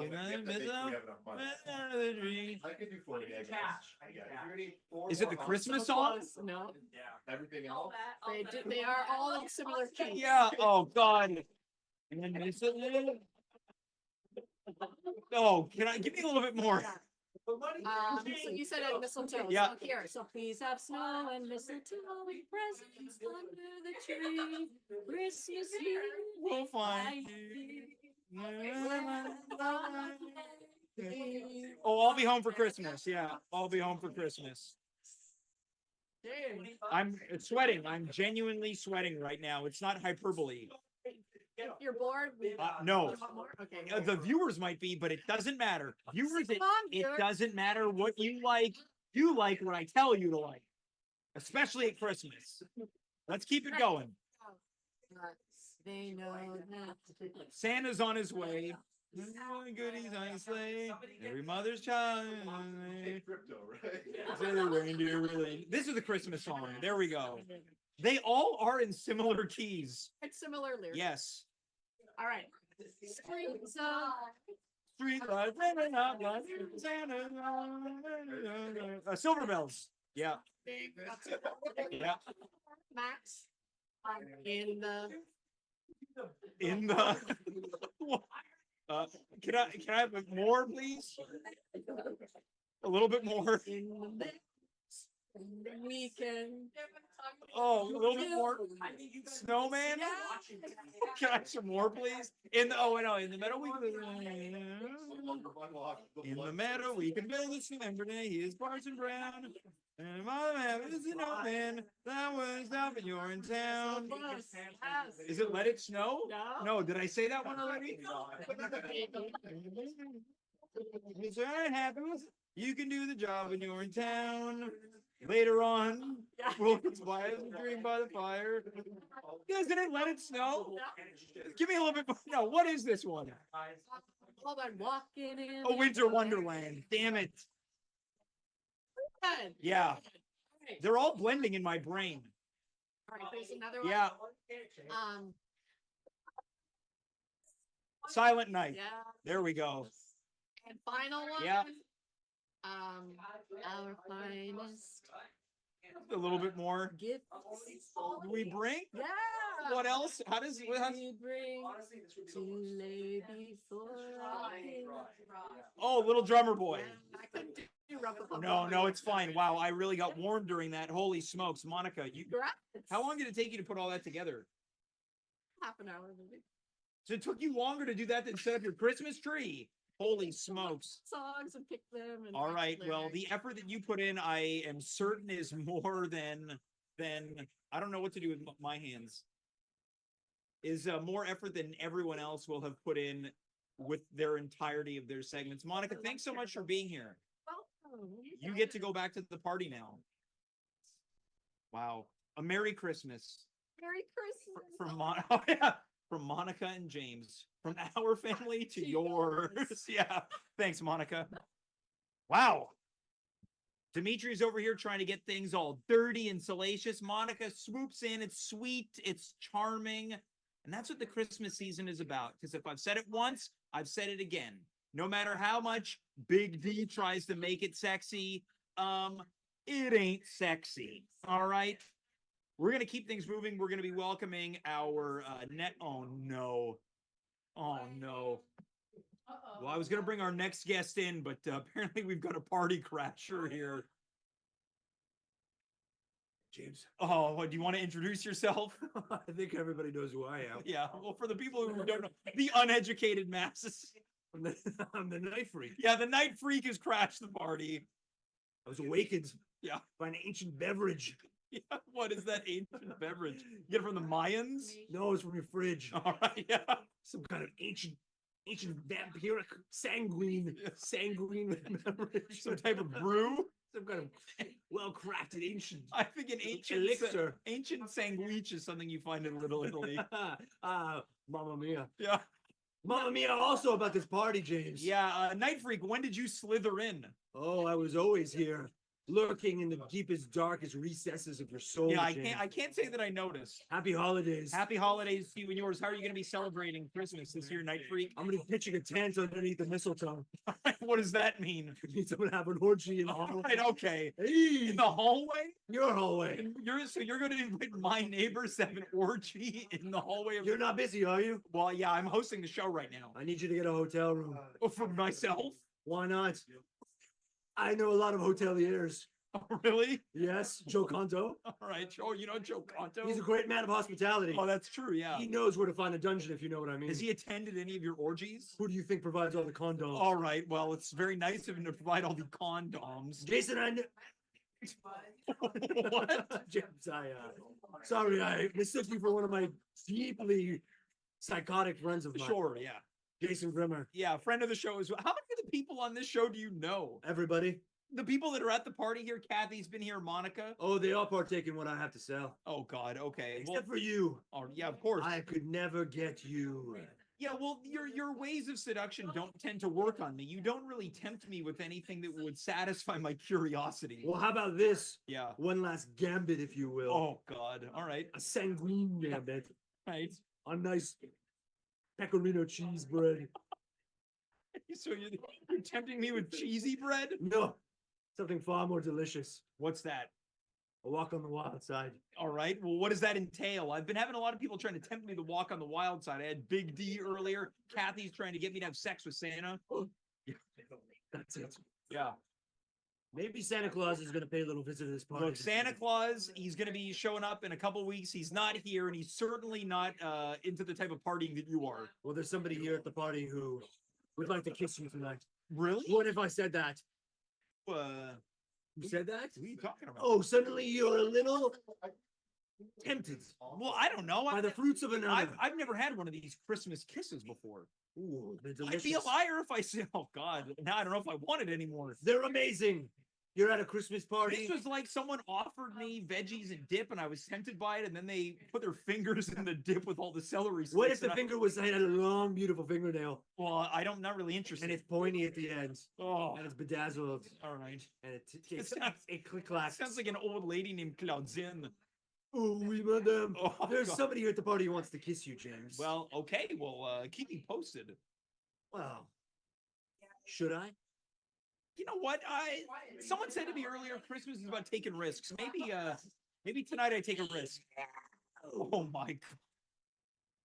F: one.
G: I could do 40 eggs.
B: Is it the Christmas song?
F: No,
G: Everything else?
F: they are all in similar key.
B: Yeah. Oh God. And then mistletoe. Oh, can I give me a little bit more?
F: So you said at mistletoe.
B: Yeah.
F: So here, so please have snow and mistletoe and presents under the tree. Christmas Eve.
B: We'll find. Oh, I'll be home for Christmas. Yeah, I'll be home for Christmas. I'm sweating. I'm genuinely sweating right now. It's not hyperbole.
F: You're bored?
B: No.
F: You want more? Okay.
B: The viewers might be, but it doesn't matter. Viewers,
F: Come on,
B: it
F: viewers.
B: doesn't matter what you like. You like what I tell you to like, especially at Christmas. Let's keep it going.
F: They know that.
B: Santa's on his way. Goodies on his sleigh. Every mother's child.
G: Crypto, right?
B: This is the Christmas song. There we go. They all are in similar keys.
F: It's similar lyrics.
B: Yes.
F: All right. Streets of
B: Street lights, Santa, Silver Bells. Yeah. Yeah.
F: Max. In the
B: In the. Can I have more, please? A little bit more.
F: in the mix. We can.
B: Oh, a little bit more. Snowman. Can I have some more, please? In the in the meadow we in the meadow we can build a snowman day. He is Parson Brown. And my man is an old man. That was down when you're in town. Is it Let It Snow? No, did I say that one already? It's what happens. You can do the job when you're in town. Later on, we'll conspire and drink by the fire. Isn't it Let It Snow? Give me a little bit more. No, what is this one?
F: Hold on, walking in.
B: A Winter Wonderland. Damn it.
F: Good.
B: Yeah.
F: All right.
B: They're all blending in my brain.
F: All right, there's another one.
B: Yeah.
F: Um,
B: Silent Night.
F: yeah.
B: There we go.
F: And final one.
B: Yeah.
F: Our finest
B: A little bit more.
F: gift.
B: We bring?
F: Yeah.
B: What else? How does
F: We bring to lay before our King.
B: Oh, Little Drummer Boy.
F: Yeah, I couldn't do Rumpa-Pumpa.
B: No, it's fine. Wow, I really got warm during that. Holy smokes, Monica,
F: Congrats.
B: how long did it take you to put all that together?
F: Half an hour, maybe.
B: So it took you longer to do that than set up your Christmas tree. Holy smokes.
F: Songs and pick them. And
B: All
F: write
B: right. Well,
F: lyrics.
B: the effort that you put in, I am certain is more than I don't know what to do with my hands. Is more effort than everyone else will have put in with their entirety of their segments. Monica, thanks so much for being here.
F: Welcome.
B: You get to go back to the party now. Wow. A Merry Christmas
F: Merry Christmas.
B: from Monica and James. From our family to yours. Yeah. Thanks, Monica. Wow. Dimitri's over here trying to get things all dirty and salacious. Monica swoops in. It's sweet. It's charming. And that's what the Christmas season is about. Because if I've said it once, I've said it again. No matter how much Big D tries to make it sexy, it ain't sexy. All right. We're going to keep things moving. We're going to be welcoming our oh no. Well, I was going to bring our next guest in, but apparently we've got a party crasher here.
G: James.
B: Oh, what, do you want to introduce yourself?
G: I think everybody knows who I am.
B: Yeah. Well, for the people who don't know, the uneducated masses.
G: I'm the night freak.
B: Yeah, the night freak has crashed the party.
G: I was awakened
B: Yeah.
G: by an ancient beverage.
B: Yeah. What is that ancient beverage? You get it from the Mayans?
G: No, it's from your fridge.
B: All right. Yeah.
G: Some kind of ancient vampiric sanguine beverage.
B: Some type of brew.
G: Some kind of well-crafted ancient
B: I think an ancient
G: elixir.
B: Ancient sanguich is something you find in Little Italy.
G: Mamma mia.
B: Yeah.
G: Mamma mia also about this party, James.
B: Yeah. Night freak, when did you slither in?
G: Oh, I was always here.
D: lurking in the deepest, darkest recesses of your soul.
B: Yeah,
D: James.
B: I can't say that I noticed.
D: Happy holidays.
B: Happy holidays to you and yours. How are you going to be celebrating Christmas this year, Night Freak?
D: I'm gonna be pitching a tent underneath the mistletoe.
B: What does that mean?
D: It means I'm gonna have an orgy in the
B: All
D: hallway.
B: right, okay.
D: Hey,
B: In the hallway?
D: your hallway.
B: And you're going to invite my neighbors to have an orgy in the hallway of
D: You're not busy, are you?
B: Well, yeah, I'm hosting the show right now.
D: I need you to get a hotel room.
B: Oh, for myself?
D: Why not? I know a lot of hoteliers.
B: Oh, really?
D: Yes, Joe Conto.
B: All right. Oh, you know Joe Conto?
D: He's a great man of hospitality.
B: Oh, that's true. Yeah.
D: He knows where to find a dungeon, if you know what I mean.
B: Has he attended any of your orgies?
D: Who do you think provides all the condoms?
B: All right. Well, it's very nice of him to provide all the condoms.
D: Jason, I knew.
B: What?
D: James, sorry, I mistook you for one of my deeply psychotic friends of mine.
B: Sure. Yeah.
D: Jason Grimmer.
B: Yeah. Friend of the show as well. How many of the people on this show do you know?
D: Everybody.
B: The people that are at the party here. Kathy's been here. Monika.
D: Oh, they all partake in what I have to sell.
B: Oh God. Okay.
D: Except for you.
B: Oh yeah. Of course.
D: I could never get you.
B: Yeah, well, your ways of seduction don't tend to work on me. You don't really tempt me with anything that would satisfy my curiosity.
D: Well, how about this?
B: Yeah.
D: One last gambit, if you will.
B: Oh God. All right.
D: A sanguine gambit.
B: Right.
D: A nice pecorino cheese bread.
B: So you're tempting me with cheesy bread?
D: No, something far more delicious.
B: What's that?
D: A walk on the wild side.
B: All right. Well, what does that entail? I've been having a lot of people trying to tempt me to walk on the wild side. I had Big D earlier. Kathy's trying to get me to have sex with Santa.
D: That's it.
B: Yeah.
D: Maybe Santa Claus is going to pay a little visit to this party.
B: Look, Santa Claus, he's going to be showing up in a couple weeks. He's not here, and he's certainly not into the type of partying that you are.
D: Well, there's somebody here at the party who would like to kiss you tonight.
B: Really?
D: What if I said that?
B: Uh,
D: You said that?
B: what are you talking about?
D: Oh, suddenly you're a little tempted
B: Well, I don't know.
D: by the fruits of another.
B: I've never had one of these Christmas kisses before.
D: Ooh, they're
B: I'd be a
D: delicious.
B: liar if I said, oh God, now I don't know if I want it anymore.
D: They're amazing. You're at a Christmas party.
B: This was like someone offered me veggies and dip, and I was tempted by it, and then they put their fingers in the dip with all the celery sticks.
D: What if the
B: and
D: finger had a long, beautiful fingernail
B: Well, I'm not really interested.
D: and it's pointy at the end
B: Oh,
D: and it's bedazzled
B: all right.
D: and it
B: It sounds-
D: click
B: That
D: clacks.
B: sounds like an old lady named Claudine.
D: Oh, oui, madame.
B: Oh,
D: There's
B: God.
D: somebody here at the party who wants to kiss you, James.
B: Well, okay. Well, keep me posted.
D: well, should I?
B: You know what? Someone said to me earlier, Christmas is about taking risks. Maybe tonight I take a risk. Oh my God.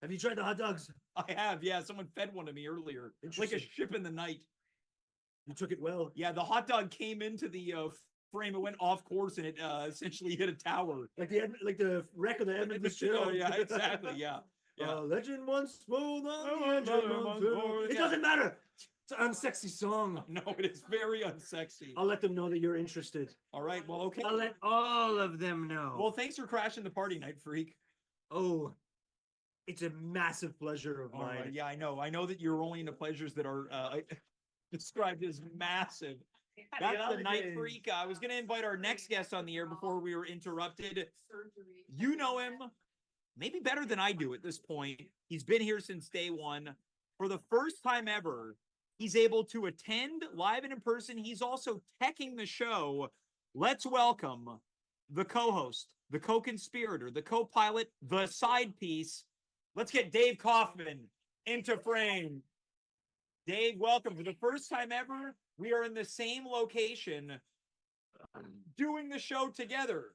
D: Have you tried the hot dogs?
B: I have, yeah. Someone fed one to me earlier. Like a
D: Interesting.
B: ship in the night.
D: You took it well.
B: Yeah, the hot dog came into the frame. It went off course and it essentially hit a tower.
D: Like the wreck of the Edmund
B: Oh, yeah, exactly. Yeah. Yeah.
D: Legend once spoke on
B: Oh,
D: the engine
B: legend
D: once
B: once
D: spoke.
B: spoke,
D: It
B: yeah.
D: doesn't matter. It's an unsexy song.
B: No, it is very unsexy.
D: I'll let them know that you're interested.
B: All right. Well, okay.
D: I'll let all of them know.
B: Well, thanks for crashing the party, Night Freak.
D: oh, it's a massive pleasure of
B: All
D: mine.
B: right. Yeah, I know. I know that you're only into pleasures that are described as massive. That's the Night Freak. I was going to invite our next guest on the air before we were interrupted. You know him maybe better than I do at this point. He's been here since day one. For the first time ever, he's able to attend live and in person. He's also teching the show. Let's welcome the co-host, the co-conspirator, the co-pilot, the side piece. Let's get Dave Kaufman into frame. Dave, welcome. For the first time ever, we are in the same location doing the show together.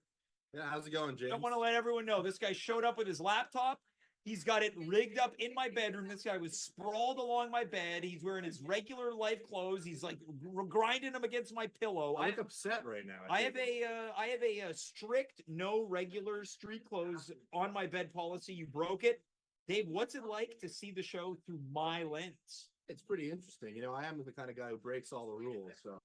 G: Yeah, how's it going, James?
B: I want to let everyone know this guy showed up with his laptop. He's got it rigged up in my bedroom. This guy was sprawled along my bed. He's wearing his regular life clothes. He's like grinding them against my pillow.
G: I look upset right now.
B: I have a strict no regular street clothes on my bed policy. You broke it. Dave, what's it like to see the show through my lens?
G: It's pretty interesting. You know, I am the kind of guy who breaks all the rules. So,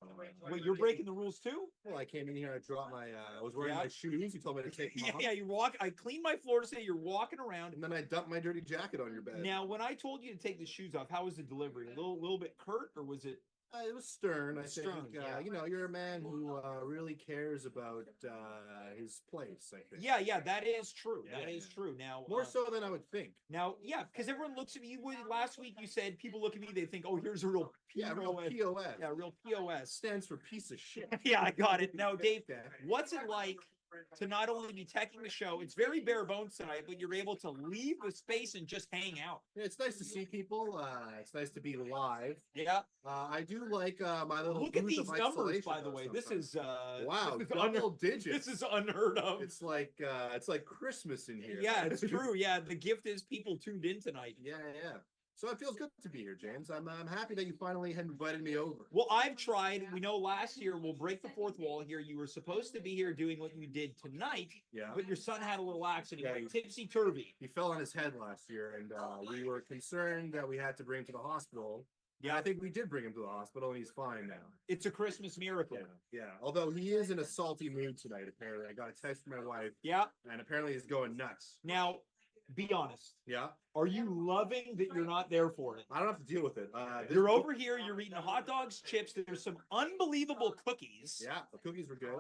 B: Wait, you're breaking the rules too?
G: well, I came in here, I dropped my, I was wearing
B: Yeah.
G: my shoes. You told me to take them
B: Yeah,
G: off.
B: yeah, you walk. I cleaned my floor today. You're walking around.
G: And then I dumped my dirty jacket on your bed.
B: Now, when I told you to take the shoes off, how was the delivery? A little bit curt, or was it?
G: It was stern. I
B: Stern,
G: think.
B: yeah.
G: You know, you're a man who really cares about his place. I think.
B: Yeah, that is true.
G: Yeah,
B: That is
G: yeah.
B: true. Now,
G: More so than I would think.
B: now, yeah, because everyone looks at me. Last week you said people look at me, they think, oh, here's a real
G: Yeah, real
B: POS.
G: POS.
B: Yeah, real POS.
G: Stands for piece of shit.
B: Yeah, I got it. Now, Dave,
G: Okay.
B: what's it like to not only be teching the show? It's very bare bones tonight, but you're able to leave the space and just hang out.
G: Yeah, it's nice to see people. It's nice to be live.
B: Yeah.
G: I do like my little.
B: Look at
G: booth
B: these
G: of
B: numbers,
G: isolation,
B: by the
G: though,
B: way. This
G: sometimes.
B: is
G: Wow,
B: this is
G: double digits.
B: This is unheard of.
G: It's like Christmas in here.
B: Yeah, it's true. Yeah, the gift is people tuned in tonight.
G: Yeah. So it feels good to be here, James. I'm happy that you finally had invited me over.
B: Well, I've tried. We know last year we'll break the fourth wall here. You were supposed to be here doing what you did tonight,
G: Yeah.
B: but your son had a little accident.
G: Yeah,
B: He went tipsy turvy.
G: He fell on his head last year, and we were concerned that we had to bring him to the hospital.
B: Yeah,
G: I think we did bring him to the hospital, and he's fine now.
B: it's a Christmas miracle.
G: Yeah. Although he is in a salty mood tonight, apparently. I got a text from my wife,
B: Yeah.
G: and apparently he's going nuts.
B: Now, be honest.
G: Yeah.
B: Are you loving that you're not there for it?
G: I don't have to deal with it.
B: You're over here. You're eating hot dogs, chips. There's some unbelievable cookies.
G: Yeah, the cookies were good.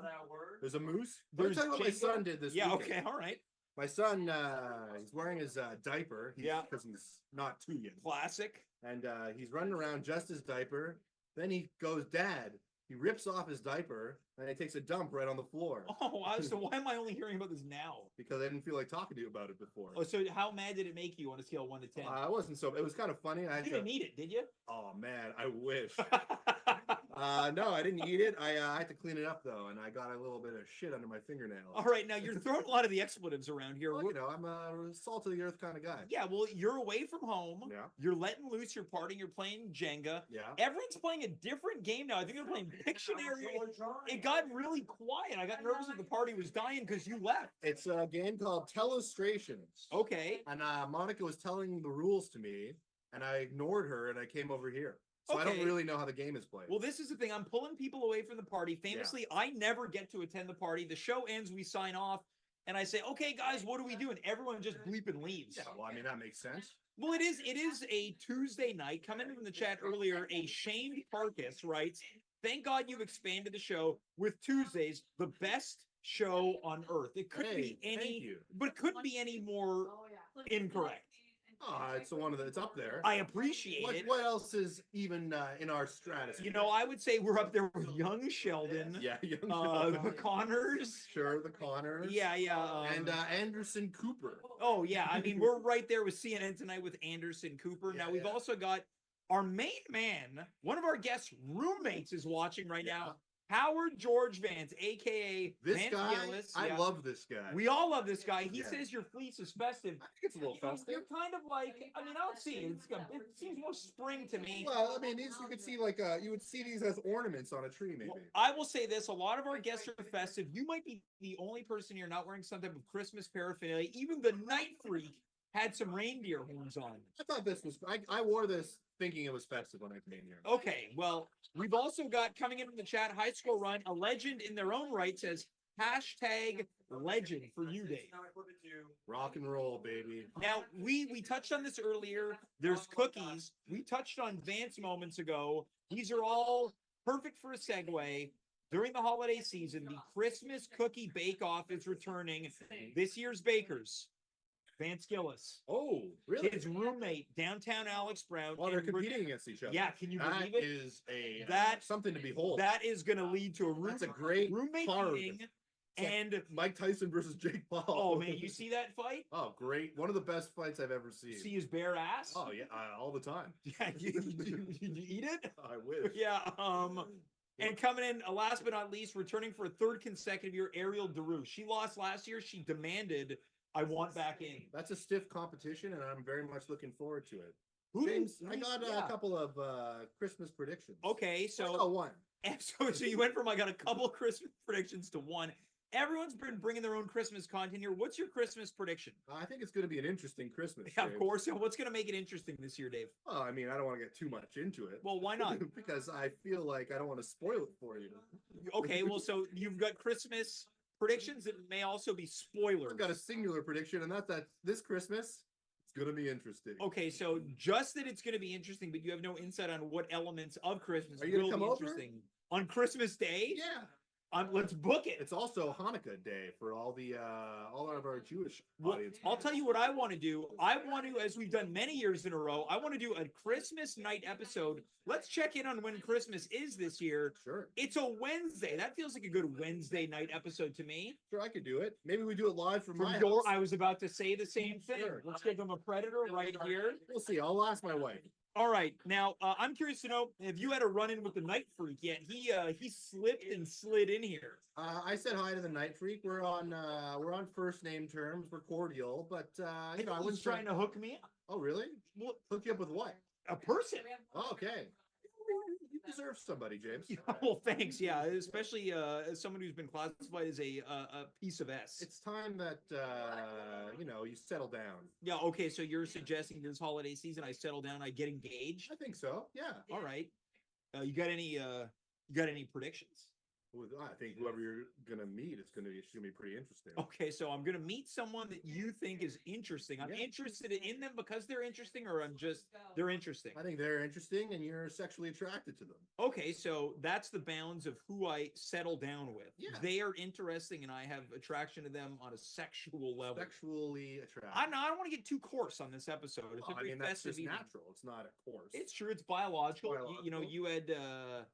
G: There's a moose. Let me
B: There's
G: tell you what my
B: Jenga.
G: son did this
B: Yeah.
G: weekend.
B: Okay. All right.
G: My son, he's wearing his diaper.
B: Yeah.
G: Because he's not 2 yet.
B: Classic.
G: And he's running around just his diaper. Then he goes, Dad. He rips off his diaper and he takes a dump right on the floor.
B: Oh, so why am I only hearing about this now?
G: Because I didn't feel like talking to you about it before.
B: Oh, so how mad did it make you on a scale of 1 to 10?
G: I wasn't so. It was kind of funny. I had
B: You
G: to,
B: didn't eat it, did you?
G: oh man, I wish. No, I didn't eat it. I had to clean it up though, and I got a little bit of shit under my fingernails.
B: All right, now you're throwing a lot of the expletives around here.
G: Well, you know, I'm a salt of the earth kind of guy.
B: Yeah, well, you're away from home.
G: Yeah.
B: You're letting loose. You're partying. You're playing Jenga.
G: Yeah.
B: Everyone's playing a different game now. I think they're playing Pictionary. It got really quiet. I got nervous that the party was dying because you left.
G: It's a game called Telestrations.
B: Okay.
G: And Monika was telling the rules to me, and I ignored her, and I came over here. So I
B: Okay.
G: don't really know how the game is played.
B: Well, this is the thing. I'm pulling people away from the party. Famously, I never get to attend the party. The show ends, we sign off, and I say, "Okay, guys, what do we do?" And everyone just bleep and leaves.
G: Yeah, well, I mean, that makes sense.
B: Well, it is a Tuesday night. Coming in from the chat earlier, a shamed carcass writes, "Thank God you've expanded the show with Tuesdays, the best show on earth." It couldn't be
G: Hey, thank
B: any,
G: you.
B: but it couldn't be any more incorrect.
G: It's it's up there.
B: I appreciate it.
G: What else is even in our stratosphere?
B: You know, I would say we're up there with Young Sheldon,
G: Yeah, young
B: the
G: Sheldon.
B: Connors.
G: Sure, the Connors.
B: Yeah.
G: And Anderson Cooper.
B: Oh yeah, I mean we're right there with CNN Tonight with Anderson Cooper.
G: Yeah,
B: Now we've
G: yeah.
B: also got our main man, one of our guests' roommates is watching right now. Howard George Vance, aka
G: This
B: Vance
G: guy,
B: Gillis.
G: I
B: Yeah.
G: love this guy.
B: We all love this guy. He
G: Yeah.
B: says your fleece is festive.
G: I think it's a little festive.
B: You're kind of like, I mean, I don't see it. It seems more spring to me.
G: Well, I mean, these you could see you would see these as ornaments on a tree, maybe.
B: Well, I will say this: a lot of our guests are festive. You might be the only person here not wearing some type of Christmas paraphernalia. Even the Night Freak had some reindeer horns on.
G: I thought this was. I wore this thinking it was festive when I came here.
B: Okay, well, we've also got coming in from the chat, High School Run, a legend in their own right says hashtag legend for you, Dave.
G: Rock and roll, baby.
B: Now, we touched on this earlier. There's cookies. We touched on Vance moments ago. These are all perfect for a segue. During the holiday season, the Christmas Cookie Bake Off is returning. This year's bakers, Vance Gillis.
G: Oh, really?
B: His roommate, downtown Alex Brown.
G: Well, they're
B: and we're-
G: competing against each other.
B: Yeah, can you
G: That
B: believe it?
G: is
B: That-
G: something to behold.
B: That is going to lead to a
G: That's a great
B: roommate
G: card.
B: meeting.
G: It's like
B: And
G: Mike Tyson versus Jake Paul.
B: oh man, you see that fight?
G: Oh, great! One of the best fights I've ever seen.
B: See his bare ass?
G: Oh yeah, all the time.
B: Yeah, you eat it?
G: I wish.
B: Yeah. And coming in, last but not least, returning for a third consecutive year, Ariel DeRue. She lost last year. She demanded, "I want back in."
G: That's a stiff competition, and I'm very much looking forward to it.
B: Who-
G: James, I got
B: yeah.
G: a couple of Christmas predictions.
B: Okay,
G: Oh,
B: so
G: one.
B: so you went from I got a couple Christmas predictions to one. Everyone's been bringing their own Christmas content here. What's your Christmas prediction?
G: I think it's going to be an interesting Christmas.
B: Yeah, of
G: James.
B: course. What's going to make it interesting this year, Dave?
G: Well, I mean, I don't want to get too much into it.
B: Well, why not?
G: Because I feel like I don't want to spoil it for you.
B: Okay, well, so you've got Christmas predictions that may also be spoilers.
G: I've got a singular prediction, and that's that this Christmas, it's gonna be interesting.
B: Okay, so just that it's going to be interesting, but you have no insight on what elements of Christmas
G: Are you gonna
B: will
G: come
B: be
G: over?
B: interesting on Christmas Day.
G: Yeah.
B: Let's book it.
G: It's also Hanukkah day for all of our Jewish
B: Well,
G: audience.
B: I'll tell you what I want to do. I want to, as we've done many years in a row, I want to do a Christmas night episode. Let's check in on when Christmas is this year.
G: Sure.
B: It's a Wednesday. That feels like a good Wednesday night episode to me.
G: Sure, I could do it. Maybe we do it live from
B: From
G: my
B: your,
G: house.
B: I was about to say the same thing.
G: Sure.
B: Let's give them a predator right here.
G: We'll see. I'll ask my wife.
B: All right. Now, I'm curious to know, have you had a run-in with the Night Freak yet? He slipped and slid in here.
G: I said hi to the Night Freak. We're on first name terms. We're cordial, but
B: I
G: I
B: was
G: wasn't
B: trying to hook me up.
G: Oh, really?
B: Well,
G: Hook you up with what?
B: a person.
G: Oh, okay. You deserve somebody, James.
B: Well, thanks. Yeah, especially as someone who's been classified as a piece of S.
G: It's time that you settle down.
B: Yeah. Okay. So you're suggesting this holiday season I settle down, I get engaged.
G: I think so. Yeah.
B: All right. You got any predictions?
G: I think whoever you're gonna meet, it's gonna be pretty interesting.
B: Okay, so I'm gonna meet someone that you think is interesting. I'm
G: Yeah.
B: interested in them because they're interesting, or they're interesting.
G: I think they're interesting, and you're sexually attracted to them.
B: Okay, so that's the bounds of who I settle down with.
G: Yeah.
B: They are interesting, and I have attraction to them on a sexual level.
G: Sexually attracted.
B: I don't want to get too coarse on this episode. It's a
G: I
B: very
G: mean, that's
B: festive
G: just
B: evening.
G: natural. It's not a course.
B: It's true. It's biological. You know,
G: biological.
B: you had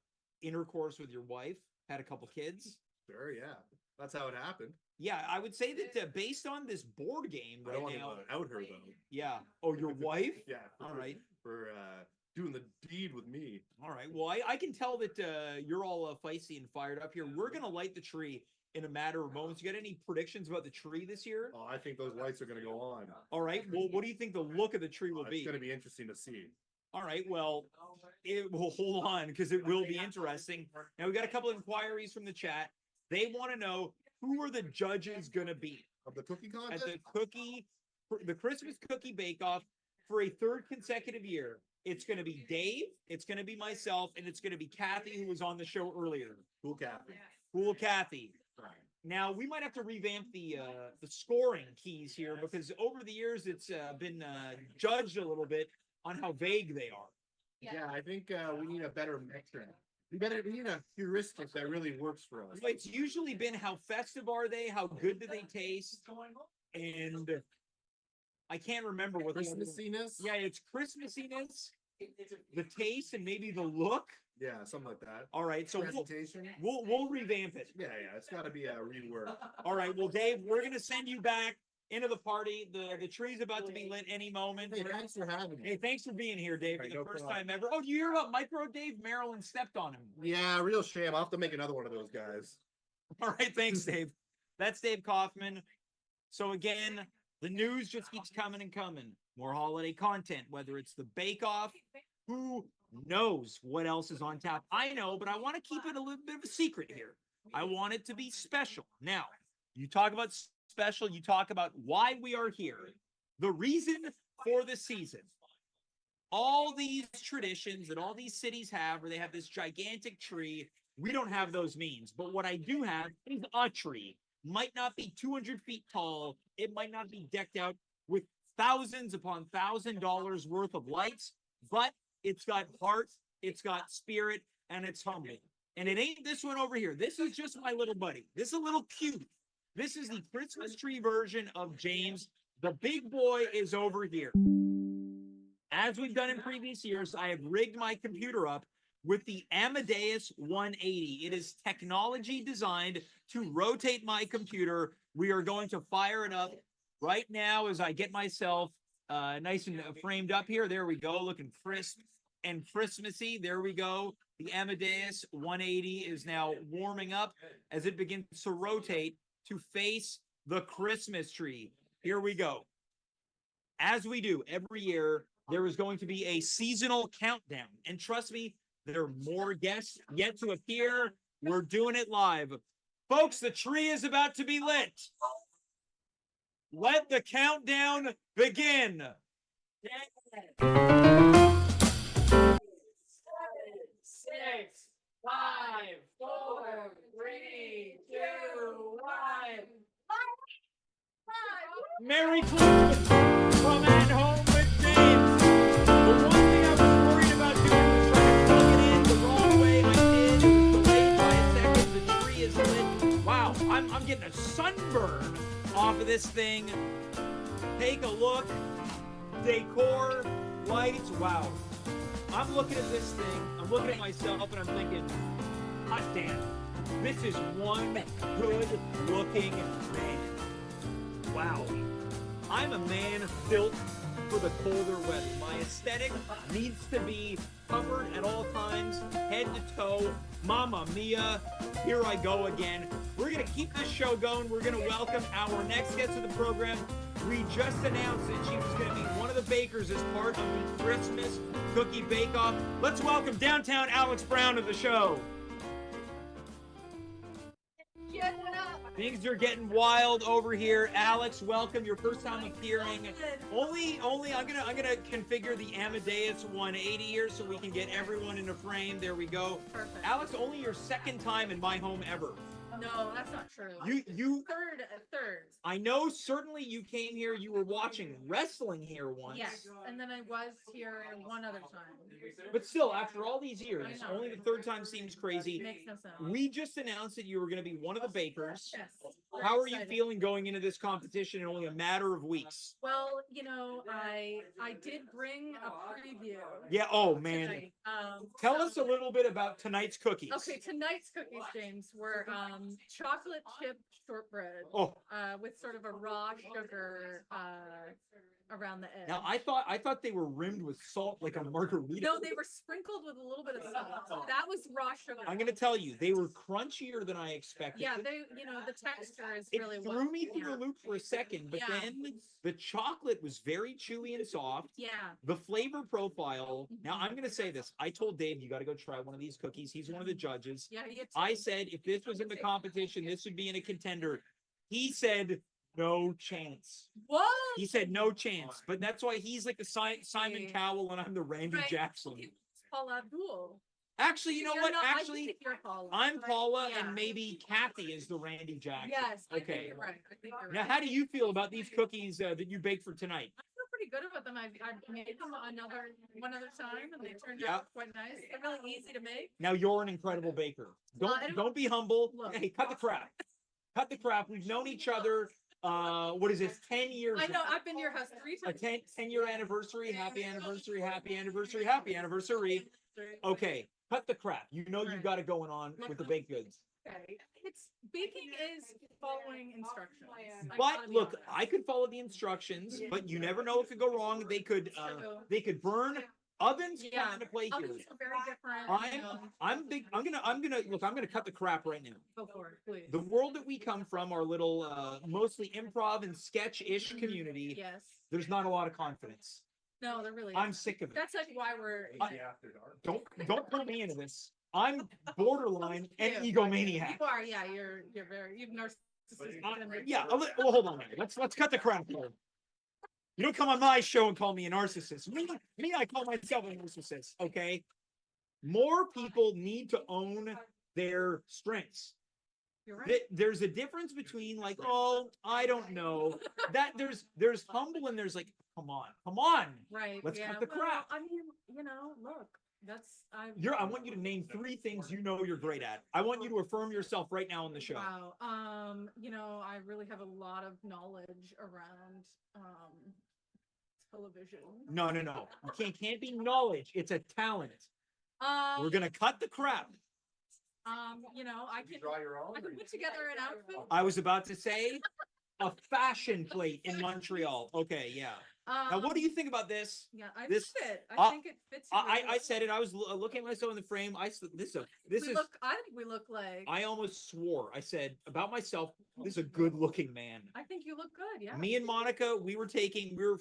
B: intercourse with your wife, had a couple kids.
G: Sure, yeah. That's how it happened.
B: Yeah, I would say that based on this board game
G: I don't
B: right
G: want
B: now.
G: to out her though.
B: Yeah. Oh, your wife?
G: Yeah.
B: All right.
G: For doing the deed with me.
B: All right. Well, I can tell that you're all feisty and fired up here. We're gonna light the tree in a matter of moments. You got any predictions about the tree this year?
G: Oh, I think those lights are going to go on.
B: All right. Well, what do you think the look of the tree will
G: It's
B: be?
G: going to be interesting to see.
B: All right. Well, it will hold on because it will be interesting. Now we got a couple of inquiries from the chat. They want to know who are the judges going to be
G: Of the cookie
B: at
G: contest?
B: the Christmas Cookie Bake Off for a third consecutive year. It's going to be Dave, it's going to be myself, and it's going to be Cathy, who was on the show earlier.
G: Cool Cathy.
B: Cool Cathy.
G: Right.
B: Now we might have to revamp the scoring keys here because over the years it's been judged a little bit on how vague they are.
G: Yeah, I think we need a better metric. We need a heuristic that really works for us.
B: It's usually been how festive are they, how good do they taste, and I can't remember what the other one-
G: Christmassiness?
B: Yeah, it's Christmassiness, the taste, and maybe the look.
G: Yeah, something like that.
B: All right, so
G: Presentation?
B: we'll revamp it.
G: Yeah, it's got to be a rework.
B: All right, well, Dave, we're gonna send you back into the party. The tree's about to be lit any moment.
G: Hey, thanks for having me.
B: Hey, thanks for being here, Dave, for
G: Hey,
B: the
G: no
B: first
G: problem.
B: time ever. Oh, do you hear about Micro Dave? Marilyn stepped on him.
G: Yeah, real shame. I'll have to make another one of those guys.
B: All right, thanks, Dave. That's Dave Kaufman. So again, the news just keeps coming and coming. More holiday content, whether it's the Bake Off. Who knows what else is on tap? I know, but I want to keep it a little bit of a secret here. I want it to be special. Now, you talk about special, you talk about why we are here. The reason for the season. All these traditions that all these cities have, where they have this gigantic tree, we don't have those means. But what I do have is a tree. Might not be 200 feet tall. It might not be decked out with thousands upon $1,000 worth of lights, but it's got heart, it's got spirit, and it's humble. And it ain't this one over here. This is just my little buddy. This is a little cute. This is the Christmas tree version of James. The big boy is over here. As we've done in previous years, I have rigged my computer up with the Amadeus 180. It is technology designed to rotate my computer. We are going to fire it up right now as I get myself nice and framed up here. There we go, looking crisp and Christmassy. There we go. The Amadeus 180 is now warming up as it begins to rotate to face the Christmas tree. Here we go. As we do every year, there is going to be a seasonal countdown. And trust me, there are more guests yet to appear. We're doing it live. Folks, the tree is about to be lit. Let the countdown begin.
F: 7, 6, 5, 4, 3, 2, 1.
B: Merry Christmas from at home this thing. Take a look. Decor, lights, wow. I'm looking at this thing. I'm looking at myself and I'm thinking, hot damn, this is one good looking man. Wow. I'm a man built for the colder weather. My aesthetic needs to be covered at all times, head to toe. Mamma mia, here I go again. We're gonna keep this show going. We're gonna welcome our next guest of the program. We just announced that she was gonna be one of the bakers as part of the Christmas Cookie Bake Off. Let's welcome downtown Alex Brown to the show. Things are getting wild over here. Alex, welcome. Your first time appearing. Only I'm gonna configure the Amadeus 180 here so we can get everyone in a frame. There we go.
E: Perfect.
B: Alex, only your second time in my home ever.
E: No, that's not true.
B: You
E: third.
B: I know certainly you came here, you were watching wrestling here once.
E: Yes, and then I was here one other time.
B: But still, after all these years,
E: I know.
B: only the third time seems crazy.
E: Makes no sense.
B: We just announced that you were going to be one of the bakers.
E: Yes.
B: How are you
E: Excited.
B: feeling going into this competition in only a matter of weeks?
E: Well, you know, I did bring a preview.
B: Yeah, oh man.
E: Tonight.
B: Tell
E: so-
B: us a little bit about tonight's cookies.
E: Okay, tonight's cookies, James, were chocolate chip shortbread
B: Oh,
E: with sort of a raw sugar around the edge.
B: now I thought they were rimmed with salt like a margarita.
E: No, they were sprinkled with a little bit of salt. That was raw sugar.
B: I'm gonna tell you, they were crunchier than I expected.
E: Yeah, the texture is
B: It
E: really
B: threw me through
E: yeah.
B: a loop for a second, but
E: Yeah.
B: then the chocolate was very chewy and soft.
E: Yeah.
B: The flavor profile. Now I'm gonna say this. I told Dave you got to go try one of these cookies. He's one of the judges.
E: Yeah, you
B: I said if this was in the competition, this would be in a contender. He said no chance.
E: What?
B: He said no chance. But that's why he's like the Simon
E: Okay.
B: Cowell and I'm the Randy
E: Right.
B: Jackson.
E: Okay, Paula Abdul.
B: Actually, you know
E: You're
B: what?
E: not- I
B: Actually,
E: think you're Paula.
B: I'm Paula
E: Yeah.
B: and maybe Kathy is the Randy Jackson.
E: Yes. I think
B: Okay.
E: you're right. I think you're
B: Now,
E: right.
B: how do you feel about these cookies that you baked for tonight?
E: I feel pretty good about them. I've made them one other time, and they turned
B: Yeah.
E: out quite nice. They're really easy to make.
B: Now you're an incredible baker.
E: I don't-
B: Don't be humble.
E: Look.
B: Hey, cut the crap. Cut the crap. We've known each other. What is this? 10 years.
E: I know.
B: now.
E: I've been to your house 3
B: A
E: times.
B: 10-year anniversary. Happy anniversary. Happy anniversary. Happy anniversary. Okay, cut the crap. You know you've got it going on with the baked goods.
E: Okay. It's baking is following instructions. I
B: But
E: gotta be
B: look,
E: honest.
B: I could follow the instructions, but you never know what could go wrong. They could burn. Ovens
E: Yeah.
B: come into play here.
E: Ovens are very different.
B: I'm gonna cut the crap right now.
E: Go for it, please.
B: The world that we come from, our little mostly improv and sketch-ish community,
E: Yes.
B: there's not a lot of confidence.
E: No, they're really.
B: I'm sick of it.
E: That's like why we're.
B: Don't put me into this. I'm borderline and
E: You.
B: egomaniac.
E: You are, yeah. You're narcissistic.
B: Yeah, well, hold on a minute. Let's cut the crap here. You don't come on my show and call me a narcissist. Me, I call myself a narcissist. Okay. More people need to own their strengths.
E: You're right.
B: There's a difference between like, oh, I don't know. That there's humble and there's like, come on.
E: Right.
B: Let's
E: yeah.
B: cut the
E: Well,
B: crap.
E: I mean, look,
B: I want you to name 3 things you know you're great at. I want you to affirm yourself right now on the show.
E: Wow. I really have a lot of knowledge around television.
B: No. You can't be knowledge. It's a talent. We're gonna cut the crap.
E: I can put together an outfit.
B: I was about to say a fashion plate in Montreal. Okay, yeah. Now, what do you think about this?
E: Yeah, I
B: this-
E: fit. I think it fits. you really
B: I
E: well.
B: said it. I was looking at myself in the frame. I said, this is.
E: I think we look like.
B: I almost swore. I said about myself. This is a good-looking man.
E: I think you look good. Yeah.
B: Me and Monica, we were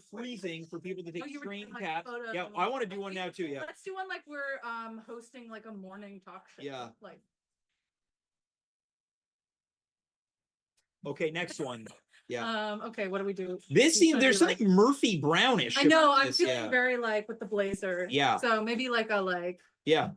B: freezing for people to take
E: you were
B: screen
E: taking, like,
B: caps.
E: photos
B: Yeah,
E: and
B: I want to do one now too. Yeah.
E: Let's do one like we're hosting like a morning talk show.
B: Yeah.
E: Like.
B: Okay, next one. Yeah.
E: Okay, what do we do?
B: This
E: You
B: seems
E: said
B: there's
E: you like-
B: something Murphy Brownish.
E: I know.
B: about
E: I'm
B: this,
E: feeling
B: yeah.
E: very like with the blazer.
B: Yeah.
E: So maybe like a
B: Yeah.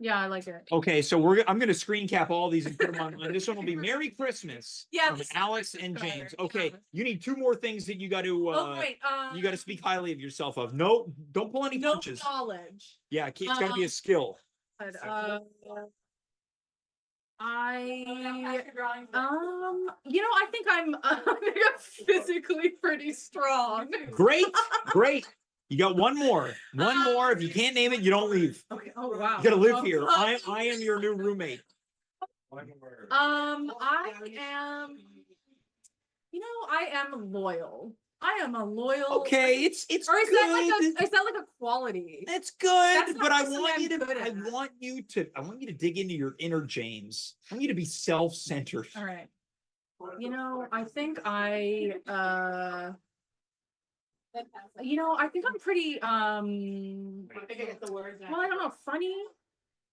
E: Yeah, I like it.
B: Okay, so I'm gonna screen cap all these and put them on. And this one will be Merry Christmas
E: Yeah,
B: from
E: this is
B: Alex and
E: better.
B: James. Okay,
E: Yeah.
B: you need 2 more things that you got to
E: Oh wait.
B: you got to speak highly of yourself of. No, don't pull any
E: no
B: punches.
E: knowledge.
B: Yeah, it's got to be a skill.
E: But,
F: I think I'm physically pretty strong.
B: Great, great. You got one more. One more. If you can't name it, you don't leave.
F: Okay. Oh wow.
B: You gotta live here. I am your new roommate.
F: I am. I am loyal. I am a loyal.
B: Okay, it's
F: Or is
B: good.
F: that like a quality?
B: It's good,
F: That's not
B: but I
F: something
B: want
F: I'm
B: you to
F: good
B: I
F: at.
B: want you to dig into your inner James. I want you to be self-centered.
F: All right. I think I think I'm pretty
A: I think I get the words.
F: well, I don't know, funny,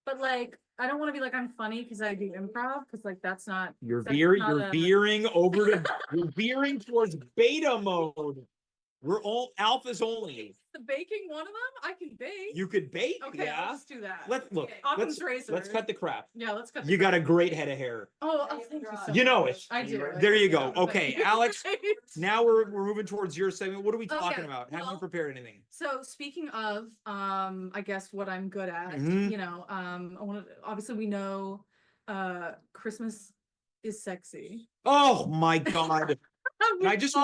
F: but like I don't want to be like I'm funny because I do improv because like that's not
B: You're
F: that's
B: veering
F: not a-
B: veering over to you're veering towards beta mode. We're all alphas only.
F: the baking one of them. I can bake.
B: You could bake,
F: Okay,
B: yeah.
F: I'll just do that.
B: Let's look.
F: Occam's razor.
B: Let's cut the crap.
F: Yeah, let's cut.
B: You got a great head of hair.
F: Oh, thank you so
B: You know
F: much.
B: it.
F: I do.
B: There you go.
F: Yeah.
B: Okay, Alex. Now we're moving towards your segment. What are we talking
F: Okay,
B: about? Haven't you
F: well-
B: prepared anything?
F: So speaking of, I guess what I'm good at,
B: Mhm.
F: obviously we know, Christmas is sexy.
B: Oh my God. And I just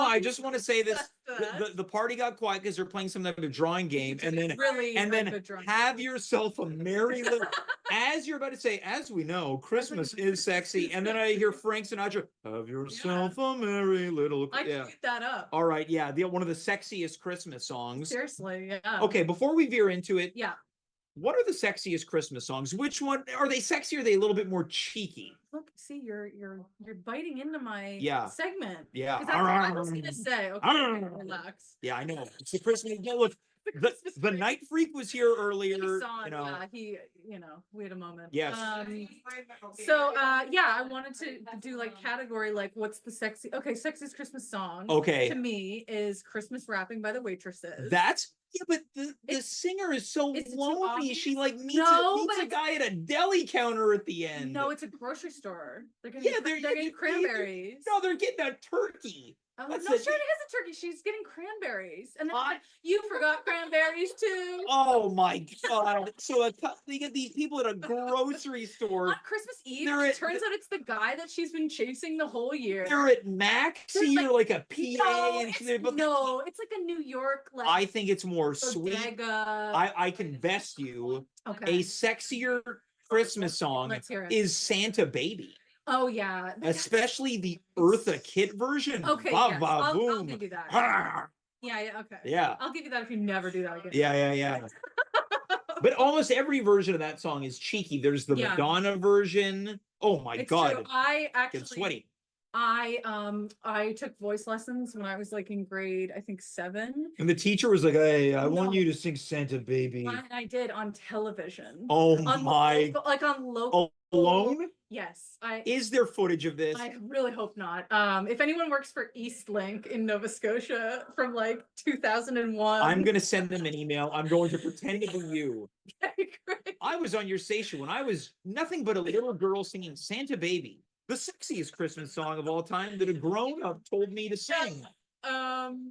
B: want to say this.
F: That's
B: The party got quiet because they're playing some type of drawing game, and then
F: really
B: and
F: a
B: then
F: good drawing.
B: have yourself a merry little. As you're about to say, as we know, Christmas is sexy, and then I hear Frank Sinatra. Have yourself a merry little.
F: I can
B: Yeah.
F: get that up.
B: All right. Yeah. One of the sexiest Christmas songs.
F: Seriously, yeah.
B: Okay. Before we veer into it,
F: Yeah.
B: what are the sexiest Christmas songs? Which one are they sexy? Or are they a little bit more cheeky?
F: Look, see, you're biting into my
B: Yeah.
F: segment.
B: Yeah.
F: 'Cause that's what I was gonna say. Okay, relax.
B: Yeah, I know. It's the Christmas. Yeah, look,
F: Christmas
B: the
F: break.
B: Night Freak was here earlier.
F: He saw
B: You
F: it,
B: know.
F: yeah, we had a moment.
B: Yes.
F: I wanted to do like category, like what's the sexiest Christmas song
B: Okay.
F: to me is Christmas Wrapping by the Waitresses.
B: That's but the
F: It's-
B: singer is so
F: is it too
B: lonely.
F: obvious?
B: She like meets,
F: No,
B: a,
F: but
B: meets a
F: it's-
B: guy at a deli counter at the end.
F: No, it's a grocery store. They're getting,
B: Yeah,
F: they're getting cranberries.
B: No, they're getting a turkey.
F: Oh,
B: that's
F: no,
B: the-
F: sure, it has a turkey. She's getting cranberries. And then
B: I-
F: you forgot cranberries too.
B: Oh my God. So they get these people at a grocery store.
F: On Christmas Eve,
B: They're
F: it
B: at-
F: turns out it's the guy that she's been chasing the whole year.
B: They're at Maxie
F: There's,
B: or like a PA.
F: No,
B: and
F: it's,
B: they're both-
F: no, it's like a New York, like
B: I think it's more sweet.
F: bodega.
B: I can best you
F: Okay,
B: a sexier Christmas song
F: let's hear it.
B: is Santa Baby,
F: Oh yeah,
B: especially the Eartha Kitt version.
F: Okay,
B: Ba,
F: yes,
B: ba,
F: I'll
B: boom.
F: give you that.
B: Ah,
F: Yeah, okay.
B: Yeah.
F: I'll give you that if you never do that again.
B: Yeah. But almost every version of that song is cheeky. There's the
F: Yeah.
B: Madonna version. Oh my
F: It's
B: God.
F: true. I
B: Get
F: actually,
B: sweaty.
F: I took voice lessons when I was like in grade, I think 7.
B: And the teacher was like, "Hey, I want
F: No.
B: you to sing Santa Baby."
F: And I did on television.
B: Oh
F: On
B: my.
F: local, like on local.
B: Alone?
F: Yes,
B: Is there footage of this?
F: I really hope not. If anyone works for Eastlink in Nova Scotia from like 2001,
B: I'm gonna send them an email. I'm going to pretend to be you.
F: Okay, great.
B: I was on your station when I was nothing but a little girl singing Santa Baby, the sexiest Christmas song of all time that a grown up told me to sing.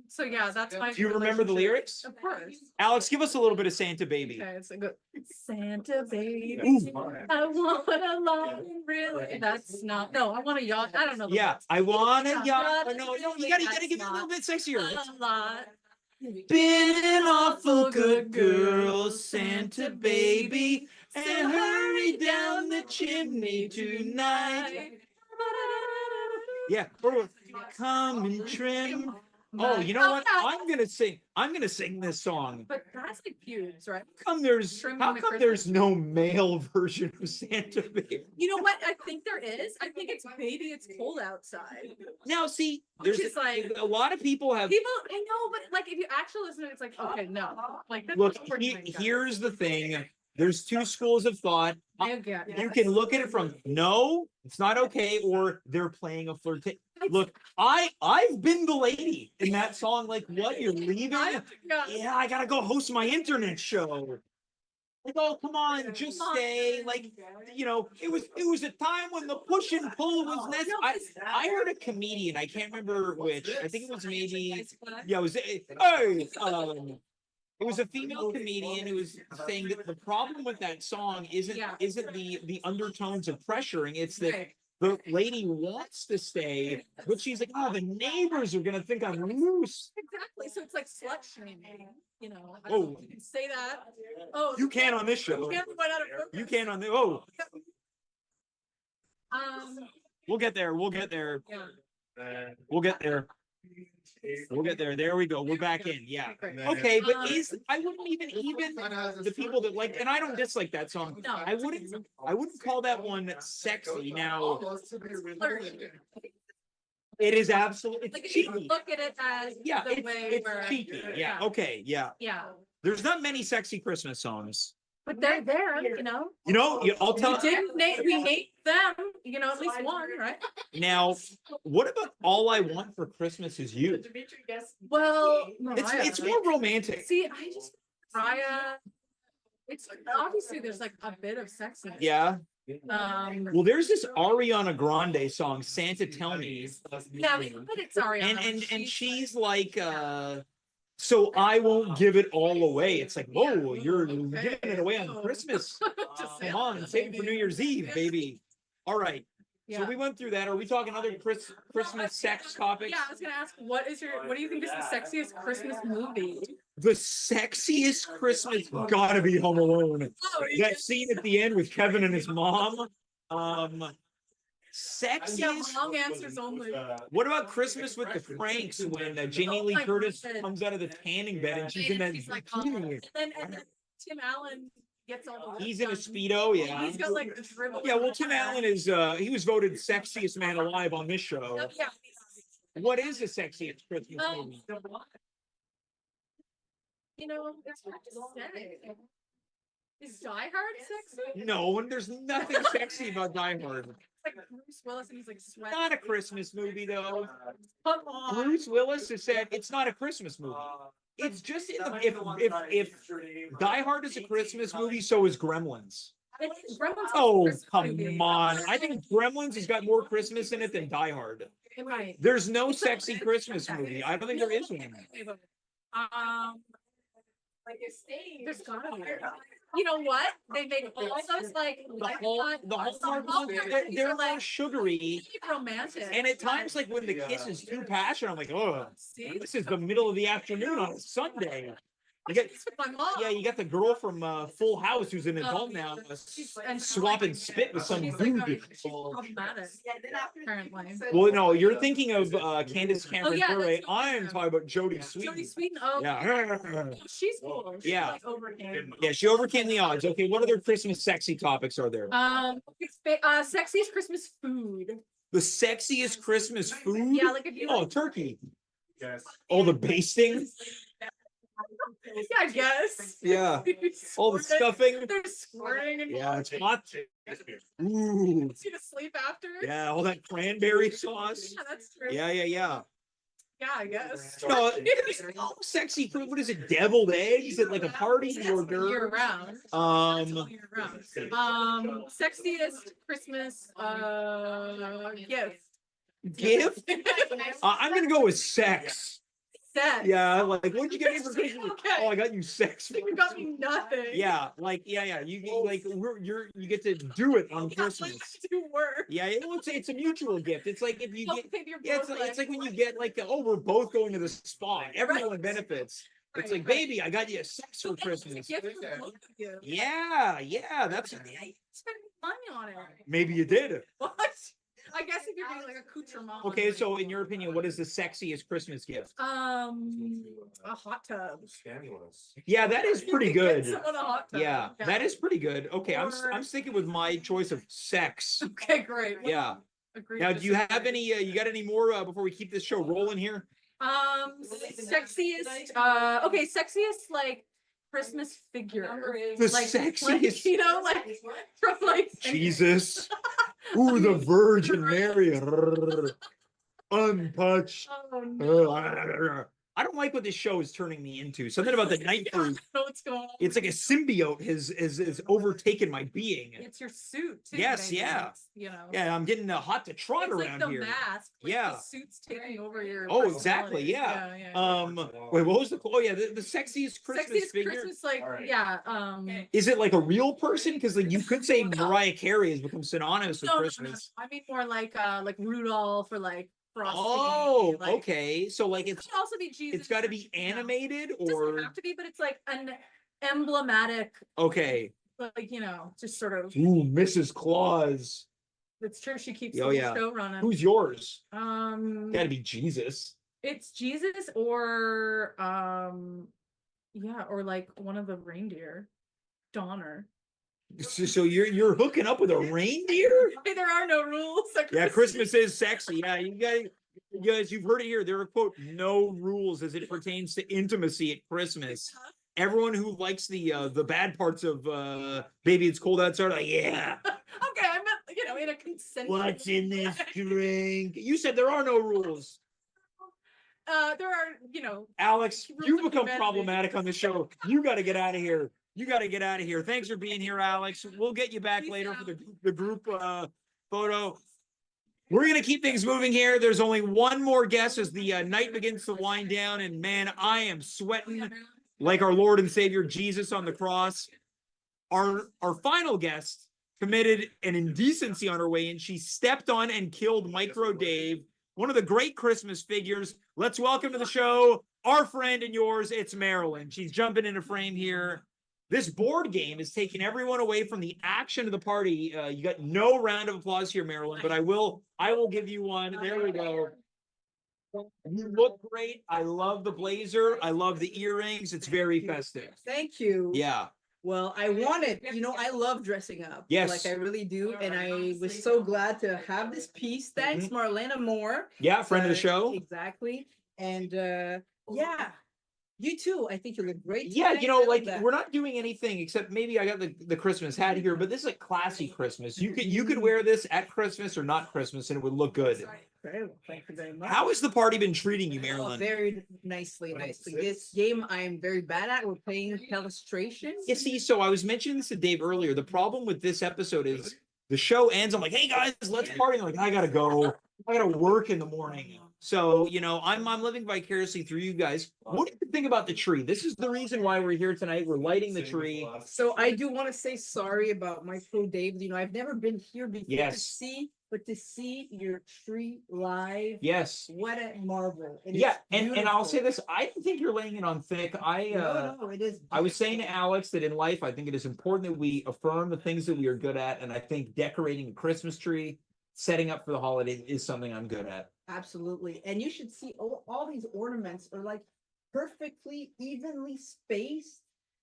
F: So yeah, that's my.
B: Do you remember the
F: relationship.
B: lyrics?
F: Of course.
B: Alex, give us a little bit of Santa Baby.
F: Okay, it's a good Santa baby.
B: Ooh.
F: I want a long really. That's not. No, I want a yacht. I don't know. the
B: Yeah,
F: words.
B: I wanna,
F: Yeah,
B: yeah.
F: that's
B: No,
F: really-
B: you gotta
F: that's
B: give it a little
F: not
B: bit sexier.
F: A lot.
B: Been an awful good girl, Santa baby, and hurry down the chimney tonight. Yeah, or come and trim. Oh, you know what? I'm gonna sing this song.
F: But that's like pubes, right?
B: How come
F: Trim
B: how
F: the
B: come
F: Christmas-
B: there's no male version of Santa Baby?
F: You know what? I think there is. I think it's maybe it's cold outside.
B: Now, see,
F: Which
B: there's
F: is like-
B: a lot of people have.
F: People, I know, but like if you actually listen to it, it's like okay, no, like that's
B: Look,
F: what we're doing, guys.
B: here's the thing. There's two schools of thought.
F: I get it.
B: You can look at it from no, it's not okay, or they're playing a flirt. Look, I've been the lady in that song. Like, what? You're leaving? Yeah, I gotta go host my internet show. Like, oh, come on, just stay. Like, you know, it was a time when the push and pull was necessary. I heard a comedian, I can't remember which. I think it was maybe, yeah, it was, hey, It was a female comedian who was saying that the problem with that song isn't the undertones of pressuring. It's that the lady wants to stay, but she's like, oh, the neighbors are gonna think I'm loose.
E: Exactly. So it's like slut shaming, you know.
B: Oh.
E: You can say that. Oh,
B: You can on this show. You can on the We'll get there. We'll get there.
E: Yeah.
B: We'll get there. We'll get there. There we go. We're back in. Yeah. Okay, but I wouldn't even the people that like, and I don't dislike that song.
E: No.
B: I wouldn't call that one sexy. Now it is absolutely
E: Like if
B: cheeky.
E: you look at it as the way
B: It's cheeky. Yeah. Okay. Yeah.
E: Yeah.
B: There's not many sexy Christmas songs.
E: But they're there, you know.
B: I'll tell
E: We named them, you know, at least one, right?
B: now. What about All I Want for Christmas Is You?
F: Dimitri Kyres.
E: Well,
B: It's more romantic.
E: See, I just Mariah. It's obviously there's like a bit of sexiness.
B: Yeah.
E: Well,
B: there's this Ariana Grande song, Santa Tell Me.
E: yeah, but it's Ariana.
B: And she's like, so I won't give it all away. It's like, whoa, you're giving it away on Christmas. Come on, save it for New Year's Eve, baby. All right.
E: Yeah.
B: So we went through that. Are we talking other Christmas sex topics?
E: Yeah, I was gonna ask, what do you think is the sexiest Christmas movie?
B: The sexiest Christmas gotta be Home Alone.
E: Oh,
B: That scene at the end with Kevin and his mom. Sexiest.
E: long answers only.
B: What about Christmas with the Franks when Jamie Lee
E: my
B: Curtis
E: God.
B: comes out of the tanning bed and she's in that
E: She's like,
B: bikini?
E: and then Tim Allen gets all the.
B: He's in a Speedo, yeah.
E: He's got like the dribble.
B: Yeah, well, Tim Allen is he was voted sexiest man alive on this show.
E: Yeah.
B: What is the sexiest Christmas
E: Um,
B: movie?
E: You know, it's hard to say. Is Die Hard sexy?
B: No, and there's nothing sexy about Die Hard.
E: It's like Bruce Willis and he's like sweating.
B: Not a Christmas movie though.
E: Come on.
B: Bruce Willis has said it's not a Christmas movie. It's just in the, if Die Hard is a Christmas movie, so is Gremlins.
E: Gremlins
B: Oh,
E: is a Christmas
B: come
E: movie.
B: on. I think Gremlins has got more Christmas in it than Die Hard.
E: Right.
B: There's no sexy Christmas movie. I don't think there is one.
F: Like you're staying.
E: There's gotta be. You know what? They make all those like
B: The Hallmark ones, they're more sugary.
E: romantic.
B: And at times, like when the kiss is too passionate, I'm like, oh,
E: See?
B: this is the middle of the afternoon on a Sunday. You get,
E: It's with my mom.
B: yeah, you got the girl from Full House who's an adult now,
E: And
B: swapping spit with some
E: she's like,
B: dude.
E: she's problematic, apparently.
B: Well, no, you're thinking of Candace Cameron
E: yeah,
B: Bure.
E: that's-
B: I'm talking about Jodie
E: Jodie
B: Sweetin.
E: Sweetin. Oh,
B: Yeah.
E: she's cool. She,
B: Yeah.
E: like overcame.
B: Yeah, she overcame the odds. Okay, what other Christmas sexy topics are there?
E: Sexiest Christmas food.
B: The sexiest Christmas food?
E: Yeah, like if you.
B: Oh, turkey. Oh, the basting?
E: Yeah, I guess.
B: Yeah. All the stuffing?
E: They're squirting and.
B: Yeah, it's hot. Ooh.
E: Puts you to sleep after.
B: Yeah, all that cranberry sauce.
E: Yeah, that's true.
B: Yeah.
E: Yeah, I guess.
B: No, there's no sexy food. What is it? Deviled eggs at like a party hors d'oeuvre?
E: Year round. Year round. Sexiest Christmas gift.
B: Gift? I'm gonna go with sex.
E: Sex.
B: Yeah, like what'd you get me for Christmas?
E: Okay.
B: Oh, I got you sex.
E: You got me nothing.
B: Yeah, like yeah. You like you get to do it on
E: Yeah,
B: Christmas.
E: like, do work.
B: Yeah, it's a mutual gift. It's like if you
E: Both
B: get
E: of you're
B: yeah,
E: both
B: it's like when you get like oh we're both going to the spa. Everyone
E: Right.
B: benefits. It's
E: Right,
B: like
E: right.
B: baby, I got you a sex for
E: So it's a
B: Christmas.
E: gift for both of you.
B: Yeah, that's
E: Spend money on it.
B: maybe you did.
E: What? I guess if you're doing like accoutrement.
B: Okay, so in your opinion, what is the sexiest Christmas gift?
E: A hot tub.
B: Yeah, that is pretty
E: You can get
B: good.
E: someone a hot tub.
B: Yeah, that is pretty good. Okay,
E: Or-
B: I'm sticking with my choice of sex.
E: Okay, great.
B: Yeah.
E: Agreed.
B: Now, do you have any? You got any more before we keep this show rolling here?
E: Sexiest. Okay, sexiest like Christmas figure.
B: The
E: Like,
B: sexiest.
E: you know, like from like.
B: Jesus. Ooh, the Virgin Mary. Untouched.
E: Oh, no.
B: I don't like what this show is turning me into. Something about the night fruit.
E: What's going on?
B: It's like a symbiote has overtaken my being.
E: It's your suit too.
B: Yes,
E: maybe.
B: yeah.
E: It's, you know.
B: Yeah, I'm getting hot to trot
E: It's like
B: around
E: the
B: here.
E: mask. Like
B: Yeah.
E: The suit's taking over your.
B: Oh, exactly.
E: personality.
B: Yeah. Wait, what was the? Oh, yeah, the sexiest Christmas
E: Sexiest
B: figure.
E: Christmas, like yeah.
B: Is it like a real person? Because like you could say Mariah Carey has become synonymous with
E: No,
B: Christmas.
E: I mean more like Rudolph or like Frosty.
B: Oh,
E: like,
B: okay. So like
E: It
B: it's
E: could also be Jesus.
B: got to
E: or,
B: be
E: you know,
B: animated
E: It doesn't
B: or
E: have to be, but it's like an emblematic,
B: okay.
E: like just sort of.
B: Ooh, Mrs. Claus.
E: It's true. She keeps
B: Oh,
E: the
B: yeah.
E: show running.
B: Who's yours?
E: Got
B: to be Jesus.
E: It's Jesus or or like one of the reindeer, Donner.
B: So you're hooking up with a reindeer?
E: Hey, there are no rules.
B: Yeah, Christmas is sexy. Yeah, you guys, you've heard it here. There are quote no rules as it pertains to intimacy at Christmas. Everyone who likes the bad parts of Baby It's Cold Outside, like, yeah.
E: Okay, I meant in a consent.
B: What's in this drink? You said there are no rules.
E: There are,
B: Alex,
E: rules
B: you've
E: of
B: become
E: humanity.
B: problematic on the show. You got to get out of here. You got to get out of here. Thanks for being here, Alex. We'll get you back
E: Peace
B: later
E: out.
B: for the group photo. We're going to keep things moving here. There's only one more guest as the night begins to wind down. And man, I am sweating like our Lord and Savior Jesus on the cross. Our final guest committed an indecency on her way in. She stepped on and killed Micro Dave, one of the great Christmas figures. Let's welcome to the show our friend and yours. It's Marilyn. She's jumping into frame here. This board game is taking everyone away from the action of the party. You got no round of applause here, Marilyn, but I will give you one. There we go. You look great. I love the blazer. I love the earrings. It's very festive.
A: Thank you.
B: Yeah.
A: Well, I wanted, I love dressing up.
B: Yes.
A: Like I really do. And I was so glad to have this piece. Thanks, Marlena Moore.
B: Yeah, friend of the show.
A: Exactly. And yeah. You too. I think you look great.
B: Yeah,
A: tonight. I love that.
B: we're not doing anything except maybe I got the Christmas hat here, but this is a classy Christmas. You could wear this at Christmas or not Christmas and it would look good.
A: Very well. Thank you very much.
B: How has the party been treating you,
A: Oh,
B: Marilyn?
A: very nicely. This game I'm very bad at. We're playing illustration.
B: Yeah, see, so I was mentioning this to Dave earlier. The problem with this episode is the show ends. I'm like, hey guys, let's party. I'm like, I gotta go. I gotta work in the morning. So, I'm living vicariously through you guys. What do you think about the tree? This is the reason why we're here tonight. We're lighting the tree.
A: So I do want to say sorry about my crew, Dave. I've never been here before
B: Yes.
A: to see your tree live.
B: Yes.
A: What a marvel. It
B: Yeah,
A: is
B: and I'll say
A: beautiful.
B: this. I don't think you're laying it on thick.
A: No, it is.
B: I was saying to Alex that in life, I think it is important that we affirm the things that we are good at. And I think decorating a Christmas tree, setting up for the holiday is something I'm good at.
A: Absolutely. And you should see all these ornaments are like perfectly evenly spaced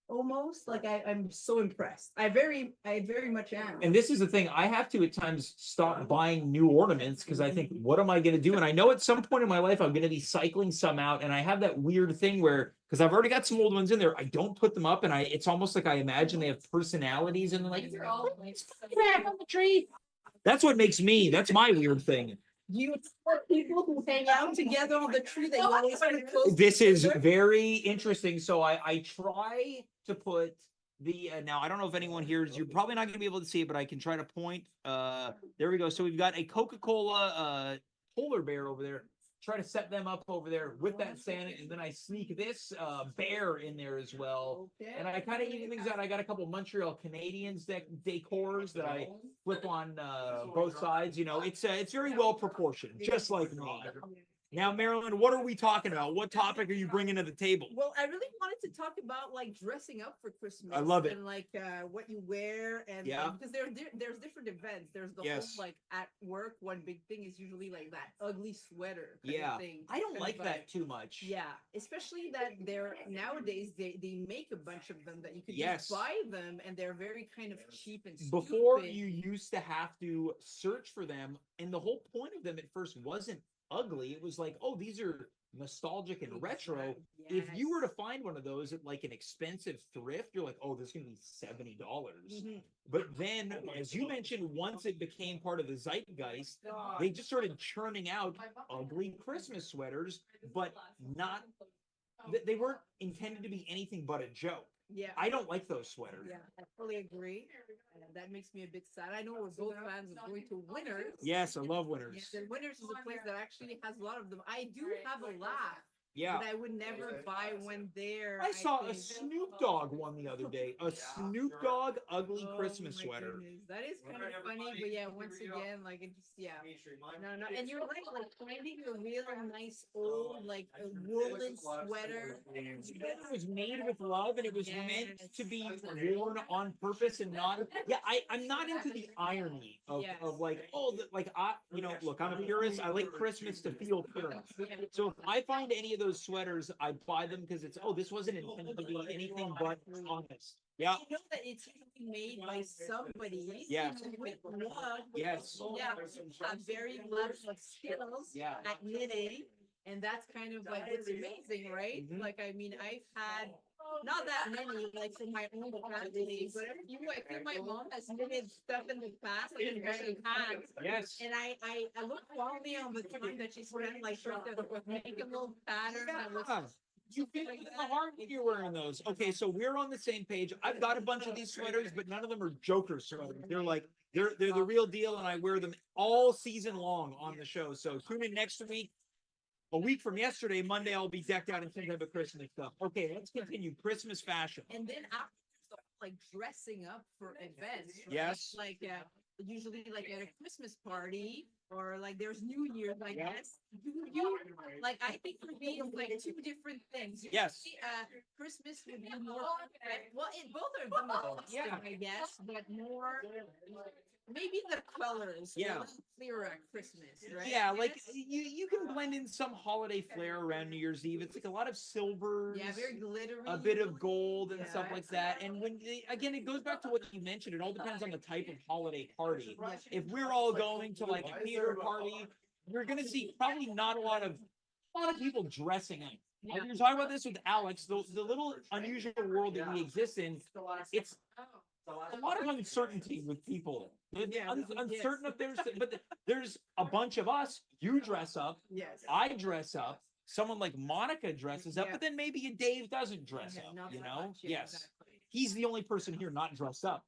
A: almost. Like I'm so impressed. I very much am.
B: And this is the thing, I have to at times stop buying new ornaments because I think, what am I going to do? And I know at some point in my life, I'm going to be cycling some out. And I have that weird thing where, because I've already got some old ones in there, I don't put them up. And it's almost like I imagine they have personalities and they're like, it's back on the tree. That's what makes me, that's my weird thing.
A: You expect people who hang out together on the tree that you always put close
B: This is
A: together?
B: very interesting. So I try to put the, now I don't know if anyone here is, you're probably not going to be able to see it, but I can try to point. There we go. So we've got a Coca-Cola polar bear over there. Try to set them up over there with that Santa, and then I sneak this bear in there as well.
A: Okay.
B: And I kind of even things out. I got a couple Montreal Canadiens decors that I flip on both sides. It's very well proportioned, just like me. Now, Marilyn, what are we talking about? What topic are you bringing to the table?
A: Well, I really wanted to talk about like dressing up for Christmas.
B: I love it.
A: And like what you wear and
B: Yeah.
A: because there's different events. There's the whole like at work. One big thing is usually like that ugly sweater kind of thing.
B: I don't
A: kind
B: like
A: of
B: that
A: vibe.
B: too much.
A: Yeah, especially that they're nowadays they make a bunch of them that you could
B: Yes.
A: just buy them and they're very kind of cheap and
B: Before
A: stupid.
B: you used to have to search for them, and the whole point of them at first wasn't ugly. It was like, oh, these are nostalgic and retro. If you were to find one of those at like an expensive thrift, you're like, oh, this is gonna be $70.
A: Mhm.
B: But then, as you mentioned, once it became part of the zeitgeist, they just started churning out ugly Christmas sweaters, but not they weren't intended to be anything but a joke.
A: Yeah.
B: I don't like those sweaters.
A: Yeah, I fully agree. That makes me a bit sad. I know we're both fans of going to Winners.
B: Yes, I love
A: Yeah,
B: winners.
A: the Winners is a place that actually has a lot of them. I do have a lot,
B: Yeah.
A: but I would never buy one there.
B: I saw a
A: think.
B: Snoop Dogg one the other day. A Snoop Dogg ugly
A: Oh
B: Christmas
A: my
B: sweater.
A: goodness, that is kind of funny, but yeah, once again, like it just, yeah. No, no, and you're right, like finding a real nice old, like a woolen sweater.
B: It was made with love and it was meant to be
A: Yes.
B: worn on purpose and not. Yeah, I'm not into the irony of,
A: Yes.
B: of like, oh, like look, I'm a purist. I like Christmas to feel pure. So if I find any of those sweaters, I buy them because it's, oh, this wasn't intended to be anything but honest. Yeah.
A: You know that it's usually made by somebody.
B: Yes.
A: With love.
B: Yes.
A: Yeah, a very lot of skills.
B: Yeah.
A: At knitting, and that's kind of like, it's amazing, right?
B: Mhm.
A: Like, I mean, I've had not that many, like from my own family, but I think my mom has knitted stuff in the past, like in her hands.
B: Yes.
A: And I look fondly on the time that she spent, like, trying to make a little pattern that was.
B: Yeah. You feel it in the heart when you're wearing those. Okay, so we're on the same page. I've got a bunch of these sweaters, but none of them are Joker sweaters. They're like they're the real deal, and I wear them all season long on the show. So tune in next week. A week from yesterday, Monday, I'll be decked out in some type of Christmas stuff. Okay, let's continue. Christmas fashion.
A: And then after, there's the, like, dressing up for events. Right?
B: Yes.
A: Like, usually like at a Christmas party or like there's New Year's, I guess. Do you, like, I think for me it's like two different things.
B: Yes.
A: Usually, Christmas would be more, well, both of them are festive,
B: Yeah.
A: I guess, but more, maybe the colors.
B: Yeah.
A: A little clearer at Christmas, right?
B: Yeah, like
A: Yes?
B: you can blend in some holiday flair around New Year's Eve. It's like a lot of silvers,
A: Yeah, very glittery.
B: a bit of gold and
A: Yeah.
B: stuff like that. And again, it goes back to what you mentioned. It all depends on the type of holiday party. If we're all going to like a theater party, you're gonna see probably not a lot of people dressing up.
A: Yeah.
B: We were talking about this with Alex. The little unusual world that we exist in, it's a lot of uncertainty with people. It's
A: Yeah,
B: uncertain if there's a bunch of us. You dress up,
A: Yes.
B: I dress up. Someone like Monika dresses up,
A: Yeah.
B: but then maybe a Dave doesn't dress
A: Yeah,
B: up.
A: not
B: You
A: that
B: know?
A: much, yeah,
B: Yes.
A: exactly.
B: He's the only person here not dressed up.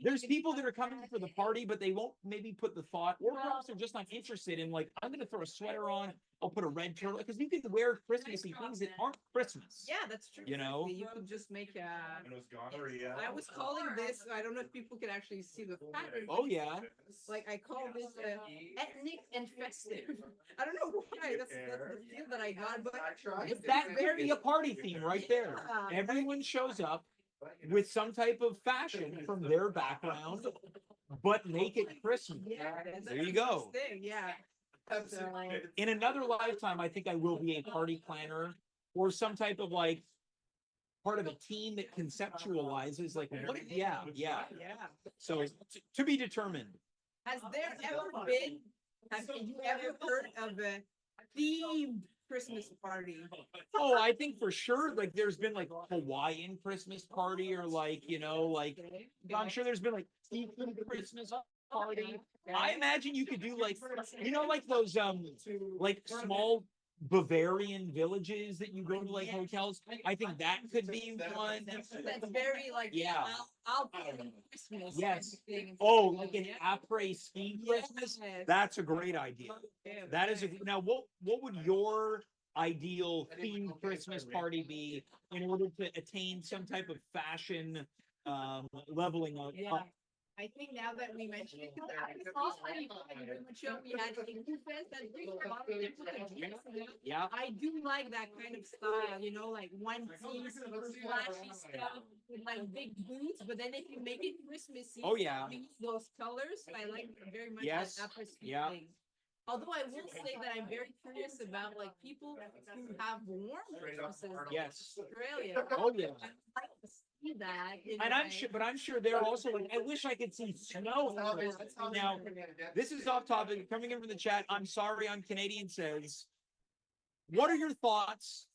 B: There's people that are coming for the party, but they won't maybe put the thought, or perhaps they're just not interested in, like, I'm gonna throw a sweater on, I'll put a red turtle, because you can wear Christmassy things that aren't Christmas.
A: Yeah, that's true.
B: You know?
A: You could just make a.
G: It was gonorrhea.
A: I was calling this, I don't know if people can actually see the pattern.
B: Oh yeah.
A: Like, I call this ethnic and festive. I don't know why, that's the feel that I got, but. it's
B: That could
A: very
B: be a party theme right there.
A: Yeah.
B: Everyone shows up with some type of fashion from their background, but make it Christmas. There you go.
A: Thing, yeah. So,
B: In another lifetime, I think I will be a party planner or some type of like part of a team that conceptualizes like what, yeah.
A: yeah.
B: So to be determined.
A: Have you ever heard of a themed Christmas party?
B: Oh, I think for sure, like there's been like Hawaiian Christmas party or like, like
A: Okay.
B: I'm sure there's been like seafood Christmas party. I imagine you could do like, like those like small Bavarian villages that you go to like hotels. I think that could be one.
A: That's very like,
B: Yeah.
A: I'll put it in Christmas.
B: Yes.
A: thing.
B: Oh, like an
A: Yeah.
B: après ski Christmas.
A: Yes.
B: That's a great idea.
A: Yeah,
B: That is
A: right.
B: now. What would your ideal themed Christmas party be in order to attain some type of fashion leveling up?
A: Yeah. I think now that we mentioned it, because I was pretty show we had a new fest that brings a lot of people to dress up.
B: Yeah.
A: I do like that kind of style, like one piece, flashy stuff with like big boots. But then if you make it Christmassy,
B: Oh, yeah.
A: use those colors. I like very much
B: Yes.
A: that après-ski
B: Yeah.
A: thing. Although I will say that I'm very curious about like people who have warm Christmases, like
B: Yes.
A: Australia.
B: Oh yeah.
A: I'd like to see that. in
B: And
A: a
B: I'm
A: way.
B: sure, but I'm sure they're also like, I wish I could see snow. Now, this is off topic. Coming in from the chat. I'm sorry, I'm Canadian. Says, what are your thoughts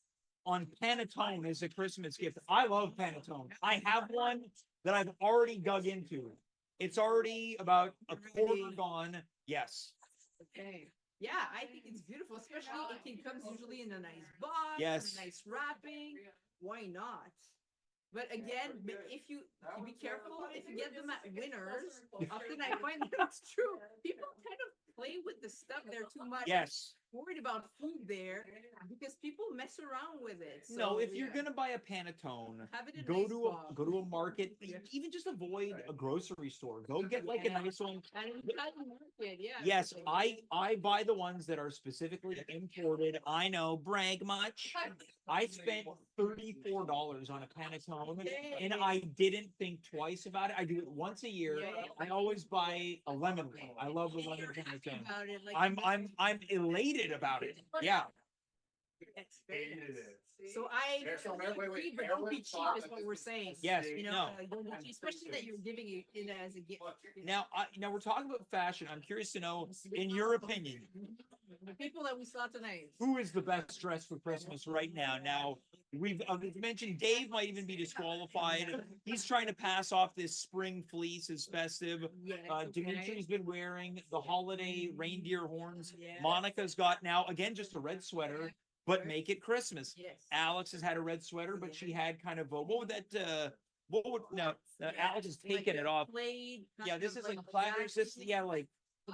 B: on panettone as a Christmas gift? I love panettone. I have one that I've already dug into. It's already about a quarter gone. Yes.
A: Okay. Yeah, I think it's beautiful, especially it comes usually in a nice box,
B: Yes.
A: a nice wrapping. Why not? But again, if you be careful if you get them at Winners. Often I find that's true. People kind of play with the stuff there too much.
B: Yes.
A: Worried about food there because people mess around with it.
B: No,
A: So,
B: if you're
A: yeah.
B: gonna buy a panettone,
A: Have it in
B: go
A: nice
B: to a
A: box.
B: market. Even just avoid a grocery store. Go get like a nice one.
A: And in cotton market, yeah.
B: Yes, I buy the ones that are specifically imported. I know, brag much. I spent $34 on a panettone, and I didn't think twice about it. I do it once a year.
A: Yeah.
B: I always buy a lemon one. I love the lemon panettone.
A: About it, like,
B: I'm elated about it. Yeah.
A: It's very nice. So I agree, but don't be cheap is what we're saying.
B: Yes,
A: You know,
B: no.
A: don't be cheap, especially that you're giving it as a gift.
B: Now, now we're talking about fashion. I'm curious to know, in your opinion,
A: The people that we saw tonight.
B: who is the best dressed for Christmas right now? Now, we've mentioned Dave might even be disqualified. He's trying to pass off this spring fleece as festive.
A: Yes,
B: Dimitri's been wearing the holiday reindeer horns.
A: Yeah.
B: Monica's got now, again, just a red sweater, but make it Christmas.
A: Yes.
B: Alex has had a red sweater, but she had kind of, what would that, what would, no, Alex has taken it off.
A: Played.
B: Yeah, this is like platters, this, yeah, like,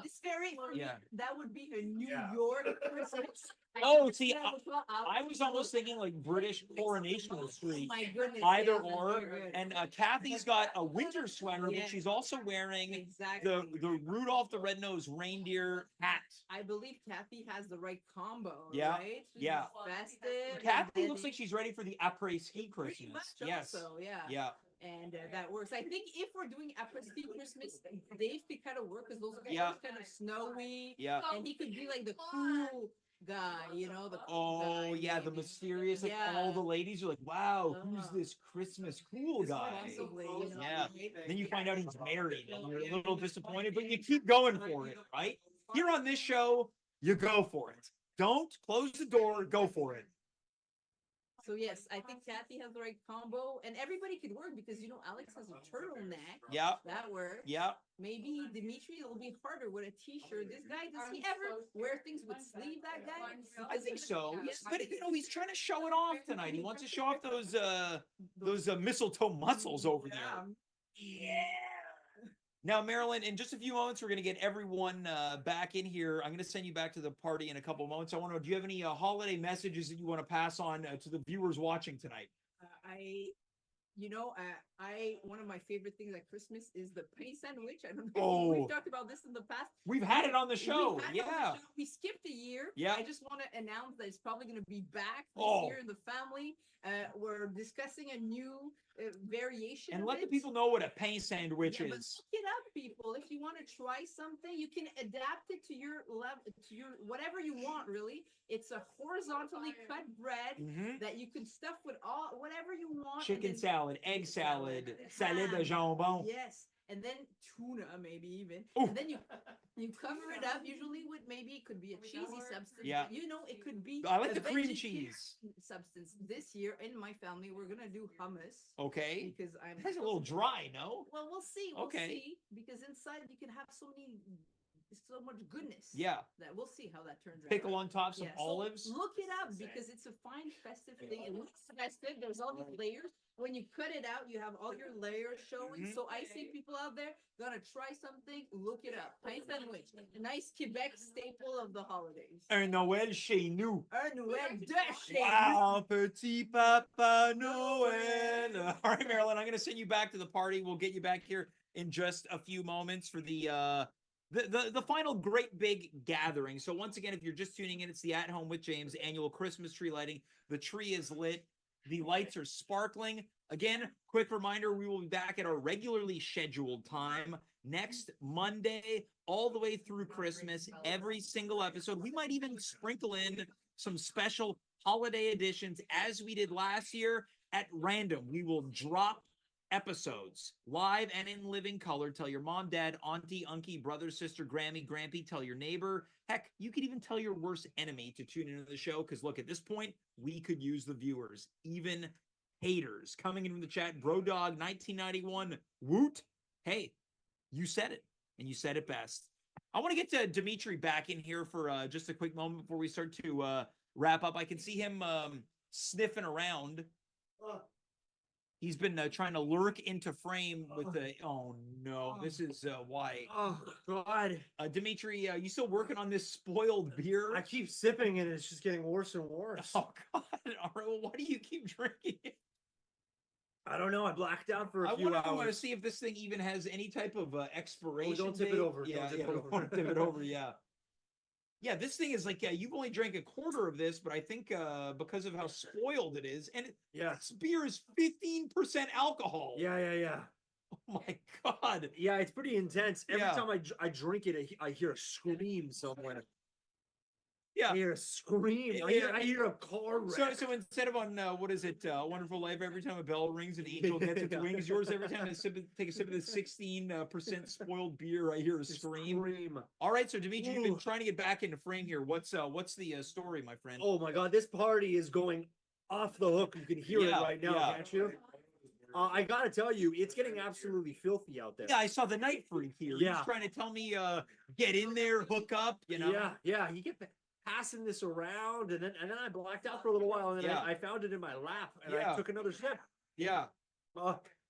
A: This very,
B: Yeah.
A: that would be a New York Christmas.
B: Oh, see,
A: That was what
B: I was almost thinking like British Coronation Street,
A: My goodness.
B: either
A: yeah, that's
B: or.
A: very good.
B: And Kathy's got a winter sweater,
A: Yeah.
B: but she's also wearing
A: Exactly.
B: the Rudolph the Red-Nosed Reindeer hat.
A: I believe Kathy has the right combo,
B: Yeah,
A: right? She's
B: yeah.
A: Festive.
B: Kathy
A: and
B: looks like she's ready for the après-ski
A: pretty
B: Christmas.
A: much
B: Yes.
A: also, yeah.
B: Yeah.
A: And that works. I think if we're doing après-ski Christmas, Dave could kind of work because those are
B: Yeah.
A: kind of snowy.
B: Yeah.
A: And he could be like the cool guy, you know, the cool
B: Oh,
A: guy,
B: yeah, the
A: maybe.
B: mysterious, like
A: Yeah.
B: all the ladies are like, wow, who's
A: Uh-huh.
B: this Christmas cool guy?
A: Possibly, you know,
B: Yeah.
A: right?
B: Then you find out he's married and you're a little disappointed, but you keep going for it, right? Here on this show, you go for it. Don't close the door, go for it.
A: So yes, I think Kathy has the right combo, and everybody could work because you know Alex has a turtleneck.
B: Yeah,
A: That works.
B: yeah.
A: Maybe Dimitri, it'll be harder with a t-shirt. This guy, does he ever wear things with sleeve? That guy?
B: I think so.
A: Yes.
B: But you know, he's trying to show it off tonight. He wants to show off those mistletoe muscles over there. Yeah. Now, Marilyn, in just a few moments, we're going to get everyone back in here. I'm going to send you back to the party in a couple of moments. I want to know, do you have any holiday messages that you want to pass on to the viewers watching tonight?
A: One of my favorite things at Christmas is the penny sandwich. I don't know
B: Oh.
A: if we've talked about this in the past.
B: We've had it on the show.
A: We've had it on the
B: Yeah.
A: show. We skipped a year.
B: Yeah.
A: I just want to announce that it's probably going to be back this
B: Oh.
A: year in the family. We're discussing a new variation.
B: And
A: of
B: let the
A: it.
B: people know what a pain sandwich
A: Yeah, but
B: is.
A: look it up, people. If you want to try something, you can adapt it to your level, to your whatever you want. Really, it's a horizontally cut bread
B: Mhm.
A: that you can stuff with all whatever you want. and
B: Chicken
A: then-
B: salad, egg salad, salad de
A: ham,
B: jambon.
A: Yes, and then tuna, maybe even.
B: Ooh.
A: And then you cover it up usually with maybe it could be a cheesy substance.
B: Yeah.
A: but you know, it could be.
B: I like
A: a
B: the cream
A: veggie
B: cheese.
A: substance. This year in my family, we're gonna do hummus
B: Okay.
A: because I'm.
B: That's a little dry, no?
A: Well, we'll see. We'll
B: Okay.
A: see. Because inside you can have so much goodness.
B: Yeah.
A: That we'll see how that turns out.
B: Pickle on top, some
A: Yeah, so
B: olives.
A: Look it up because it's a fine festive thing. It looks festive. There's all these layers. When you cut it out, you have all your layers showing.
B: Mhm.
A: So I see people out there gonna try something. Look it up. Pain sandwich, a nice Quebec staple of the holidays.
B: Un Noël chez nous.
A: Un Noël de chez nous.
B: Wow, petit Papa Noël. All right, Marilyn, I'm going to send you back to the party. We'll get you back here in just a few moments for the final great big gathering. So once again, if you're just tuning in, it's the At Home with James annual Christmas tree lighting. The tree is lit. The lights are sparkling. Again, quick reminder, we will be back at our regularly scheduled time next Monday, all the way through Christmas, every single episode. We might even sprinkle in some special holiday editions as we did last year at random. We will drop episodes live and in living color. Tell your mom, dad, auntie, uncle, brother, sister, Grammy, Grampy. Tell your neighbor. Heck, you could even tell your worst enemy to tune into the show because look, at this point, we could use the viewers, even haters. Coming in from the chat, Brodog 1991, woot. Hey, you said it, and you said it best. I want to get to Dimitri back in here for just a quick moment before we start to wrap up. I can see him sniffing around. He's been trying to lurk into frame with the. Oh no, this is why.
D: Oh God,
B: Dimitri, you still working on this spoiled beer?
D: I keep sipping and it's just getting worse and worse.
B: Oh God! All right, well, why do you keep drinking it?
D: I don't know. I blacked out for a
B: I
D: few
B: want to
D: hours.
B: see if this thing even has any type of expiration.
D: don't tip it
B: date.
D: over.
B: Yeah,
D: Don't tip
B: yeah,
D: it
B: don't
D: over.
B: wanna tip it over. Yeah. Yeah, this thing is like, you've only drank a quarter of this, but I think because of how spoiled it is, and
D: Yeah.
B: this beer is 15% alcohol.
D: Yeah.
B: Oh my God.
D: Yeah, it's pretty intense. Every
B: Yeah.
D: time I drink it, I hear a scream somewhere.
B: Yeah.
D: I hear a scream. I hear a car wreck.
B: So instead of on what is it, Wonderful Life, every time a bell rings an angel gets its
D: Yeah.
B: wings, yours every time take a sip of the 16% spoiled beer, I hear a scream. All right, so Dimitri, you've been
D: Ooh.
B: trying to get back into frame here. What's the story, my friend?
D: Oh my God, this party is going off the hook. You can hear it
B: Yeah,
D: right now,
B: yeah.
D: can't you? I gotta tell you, it's getting absolutely filthy out there.
B: Yeah, I saw the night freak here.
D: Yeah.
B: He's trying to tell me, get in there, hook up, you know?
D: Yeah. You get passing this around, and then I blacked out for a little while, and then
B: Yeah.
D: I found it in my lap, and
B: Yeah.
D: I took another sip.
B: Yeah.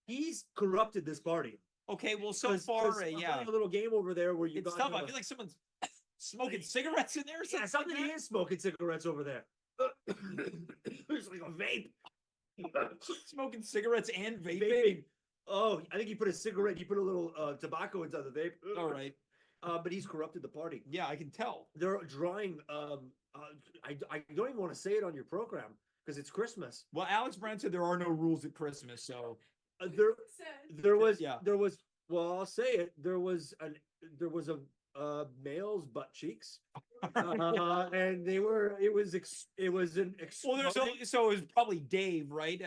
D: He's corrupted this party.
B: Okay, well, so
D: 'Cause
B: far,
D: I'm
B: yeah.
D: playing a little game over there where you
B: It's
D: got
B: tough. I feel like someone's smoking cigarettes in there or
D: yeah,
B: something.
D: somebody is smoking cigarettes over there. There's like a vape.
B: Smoking cigarettes and vaping.
D: Vaping. Oh, I think he put a little tobacco inside the vape.
B: All right.
D: But he's corrupted the party.
B: Yeah, I can tell.
D: They're drawing. I don't even want to say it on your program because it's Christmas.
B: Well, Alex Brown said there are no rules at Christmas, so
D: There was.
B: Yeah.
D: Well, I'll say it. There was a male's butt cheeks, and it was an
B: well, so it was probably Dave, right?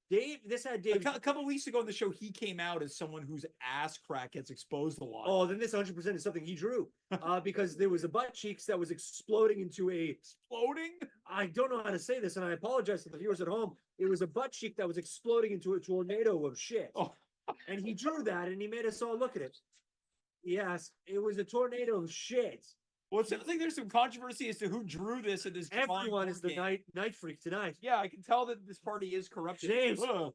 D: Dave. This had
B: A
D: Dave.
B: couple weeks ago on the show, he came out as someone whose ass crack gets exposed a lot.
D: Oh, then this 100% is something he drew, because there was a butt cheeks that was exploding into a.
B: Exploding?
D: I don't know how to say this, and I apologize to the viewers at home. It was a butt cheek that was exploding into a tornado of shit.
B: Oh.
D: And he drew that, and he made us all look at it. Yes, it was a tornado of shit.
B: Well, it sounds like there's some controversy as to who drew this in this.
D: Everyone is the night freak tonight.
B: Yeah, I can tell that this party is corrupted.
D: James.
B: Ugh.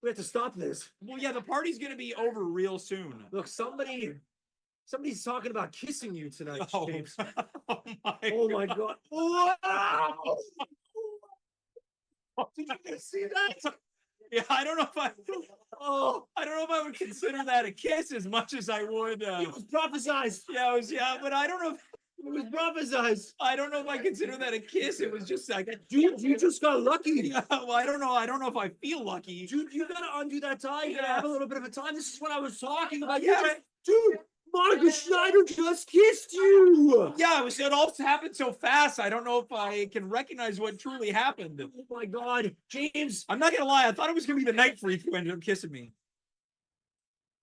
D: We have to stop this.
B: Well, yeah, the party's gonna be over real soon.
D: Look, somebody's talking about kissing you tonight,
B: Oh,
D: James.
B: oh my
D: Oh my God! Wow!
B: Did you see that? Yeah, I don't know if I would consider that a kiss as much as I would.
D: It was prophesized.
B: Yeah, but I don't know.
D: It was prophesized.
B: I don't know if I consider that a kiss. It was just like,
D: Dude, you just got lucky.
B: yeah, well, I don't know. I don't know if I feel lucky.
D: Dude, you gotta undo that tie. You gotta
B: Yeah.
D: have a little bit of a time. This is what I was talking about.
B: Yeah.
D: Dude, Monika Schneider just kissed you.
B: Yeah, it all happened so fast. I don't know if I can recognize what truly happened.
D: Oh my God, James.
B: I'm not gonna lie. I thought it was gonna be the night freak who ended up kissing me.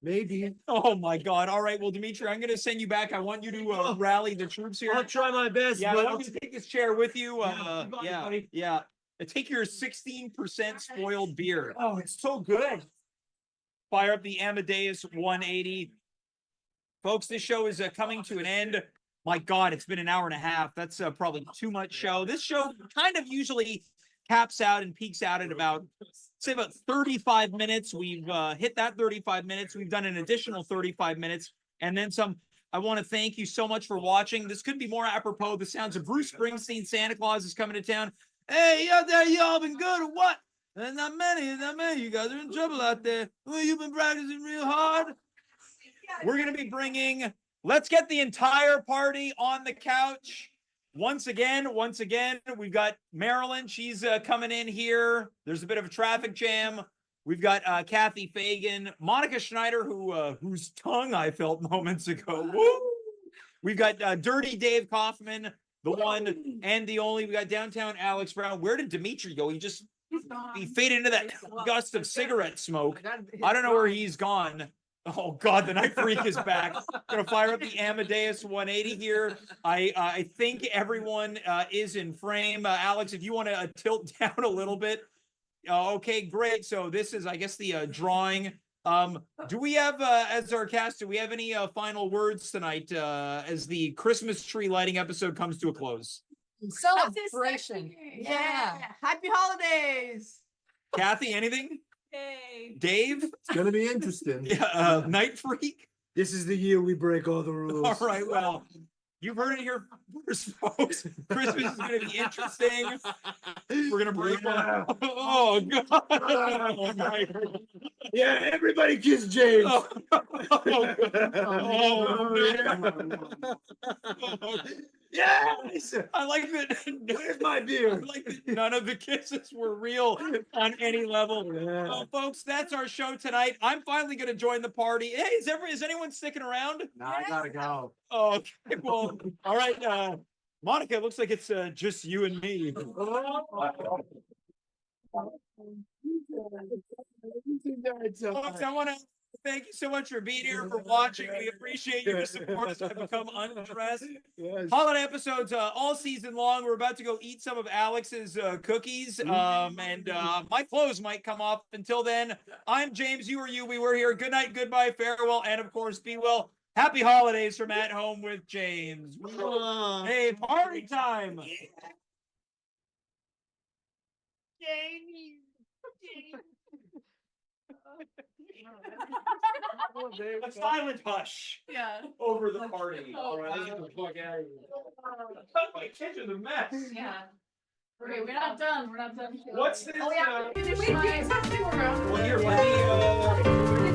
D: Maybe.
B: Oh my God! All right, well, Dimitri, I'm gonna send you back. I want you to rally the troops here.
D: I'll try my best.
B: Yeah, I
D: but
B: want you to take this chair with you.
D: Yeah, goodbye, buddy.
B: Yeah. Take your 16% spoiled beer.
D: Oh, it's so good.
B: Fire up the Amadeus 180. Folks, this show is coming to an end. My God, it's been an hour and a half. That's probably too much show. This show kind of usually caps out and peaks out at about 35 minutes. We've hit that 35 minutes. We've done an additional 35 minutes and then some. I want to thank you so much for watching. This could be more apropos. The sounds of Bruce Springsteen. Santa Claus is coming to town. Hey, out there, y'all been good or what? And not many. You guys are in trouble out there. Well, you've been practicing real hard. We're going to be bringing, let's get the entire party on the couch. Once again, we've got Marilyn. She's coming in here. There's a bit of a traffic jam. We've got Cathy Fagan, Monika Schneider, whose tongue I felt moments ago. Woo! We've got Dirty Dave Kaufman, the one and the only. We got Downtown Alex Brown. Where did Dimitri go? He faded into that gust of cigarette smoke. I don't know where he's gone. Oh God, the night freak is back. Gonna fire up the Amadeus 180 here. I think everyone is in frame. Alex, if you want to tilt down a little bit. Okay, great. So this is, I guess, the drawing Do we have, as our cast, do we have any final words tonight as the Christmas tree lighting episode comes to a close?
A: Celebration. Yeah. Happy holidays.
B: Kathy, anything?
A: Yay.
B: Dave?
G: It's gonna be interesting.
B: Yeah, Night Freak?
G: This is the year we break all the rules.
B: All right, well, you've heard it here first, folks. Christmas is going to be interesting. We're going to break
G: Yeah.
B: Oh, God.
G: Yeah, everybody kiss James.
B: Oh,
G: Yes.
B: I like that.
G: Where's my
B: I
G: beer?
B: like that none of the kisses were real on any level.
G: Yeah.
B: Well, folks, that's our show tonight. I'm finally going to join the party. Hey, is anyone sticking around?
G: Nah, I gotta go.
B: Oh, okay, well, all right. Monika, it looks like it's just you and me. Folks, I want to thank you so much for being here, for watching. We appreciate your support as I become undressed.
G: Yes.
B: Holiday episodes all season long. We're about to go eat some of Alex's cookies, and my clothes might come off. Until then, I'm James. You are you. We were here. Good night, goodbye, farewell, and of course, be well. Happy holidays from At Home with James. Hey, party time. A silent hush
E: Yeah.
B: over the party. All right, let's get the fuck out of here. My kitchen's a mess.
F: Yeah. Okay, we're not done. We're not done.
B: What's this?
F: Oh, yeah. Finish my-
B: Well, here, let me.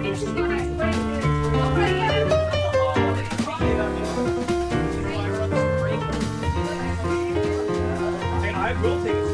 B: I will take a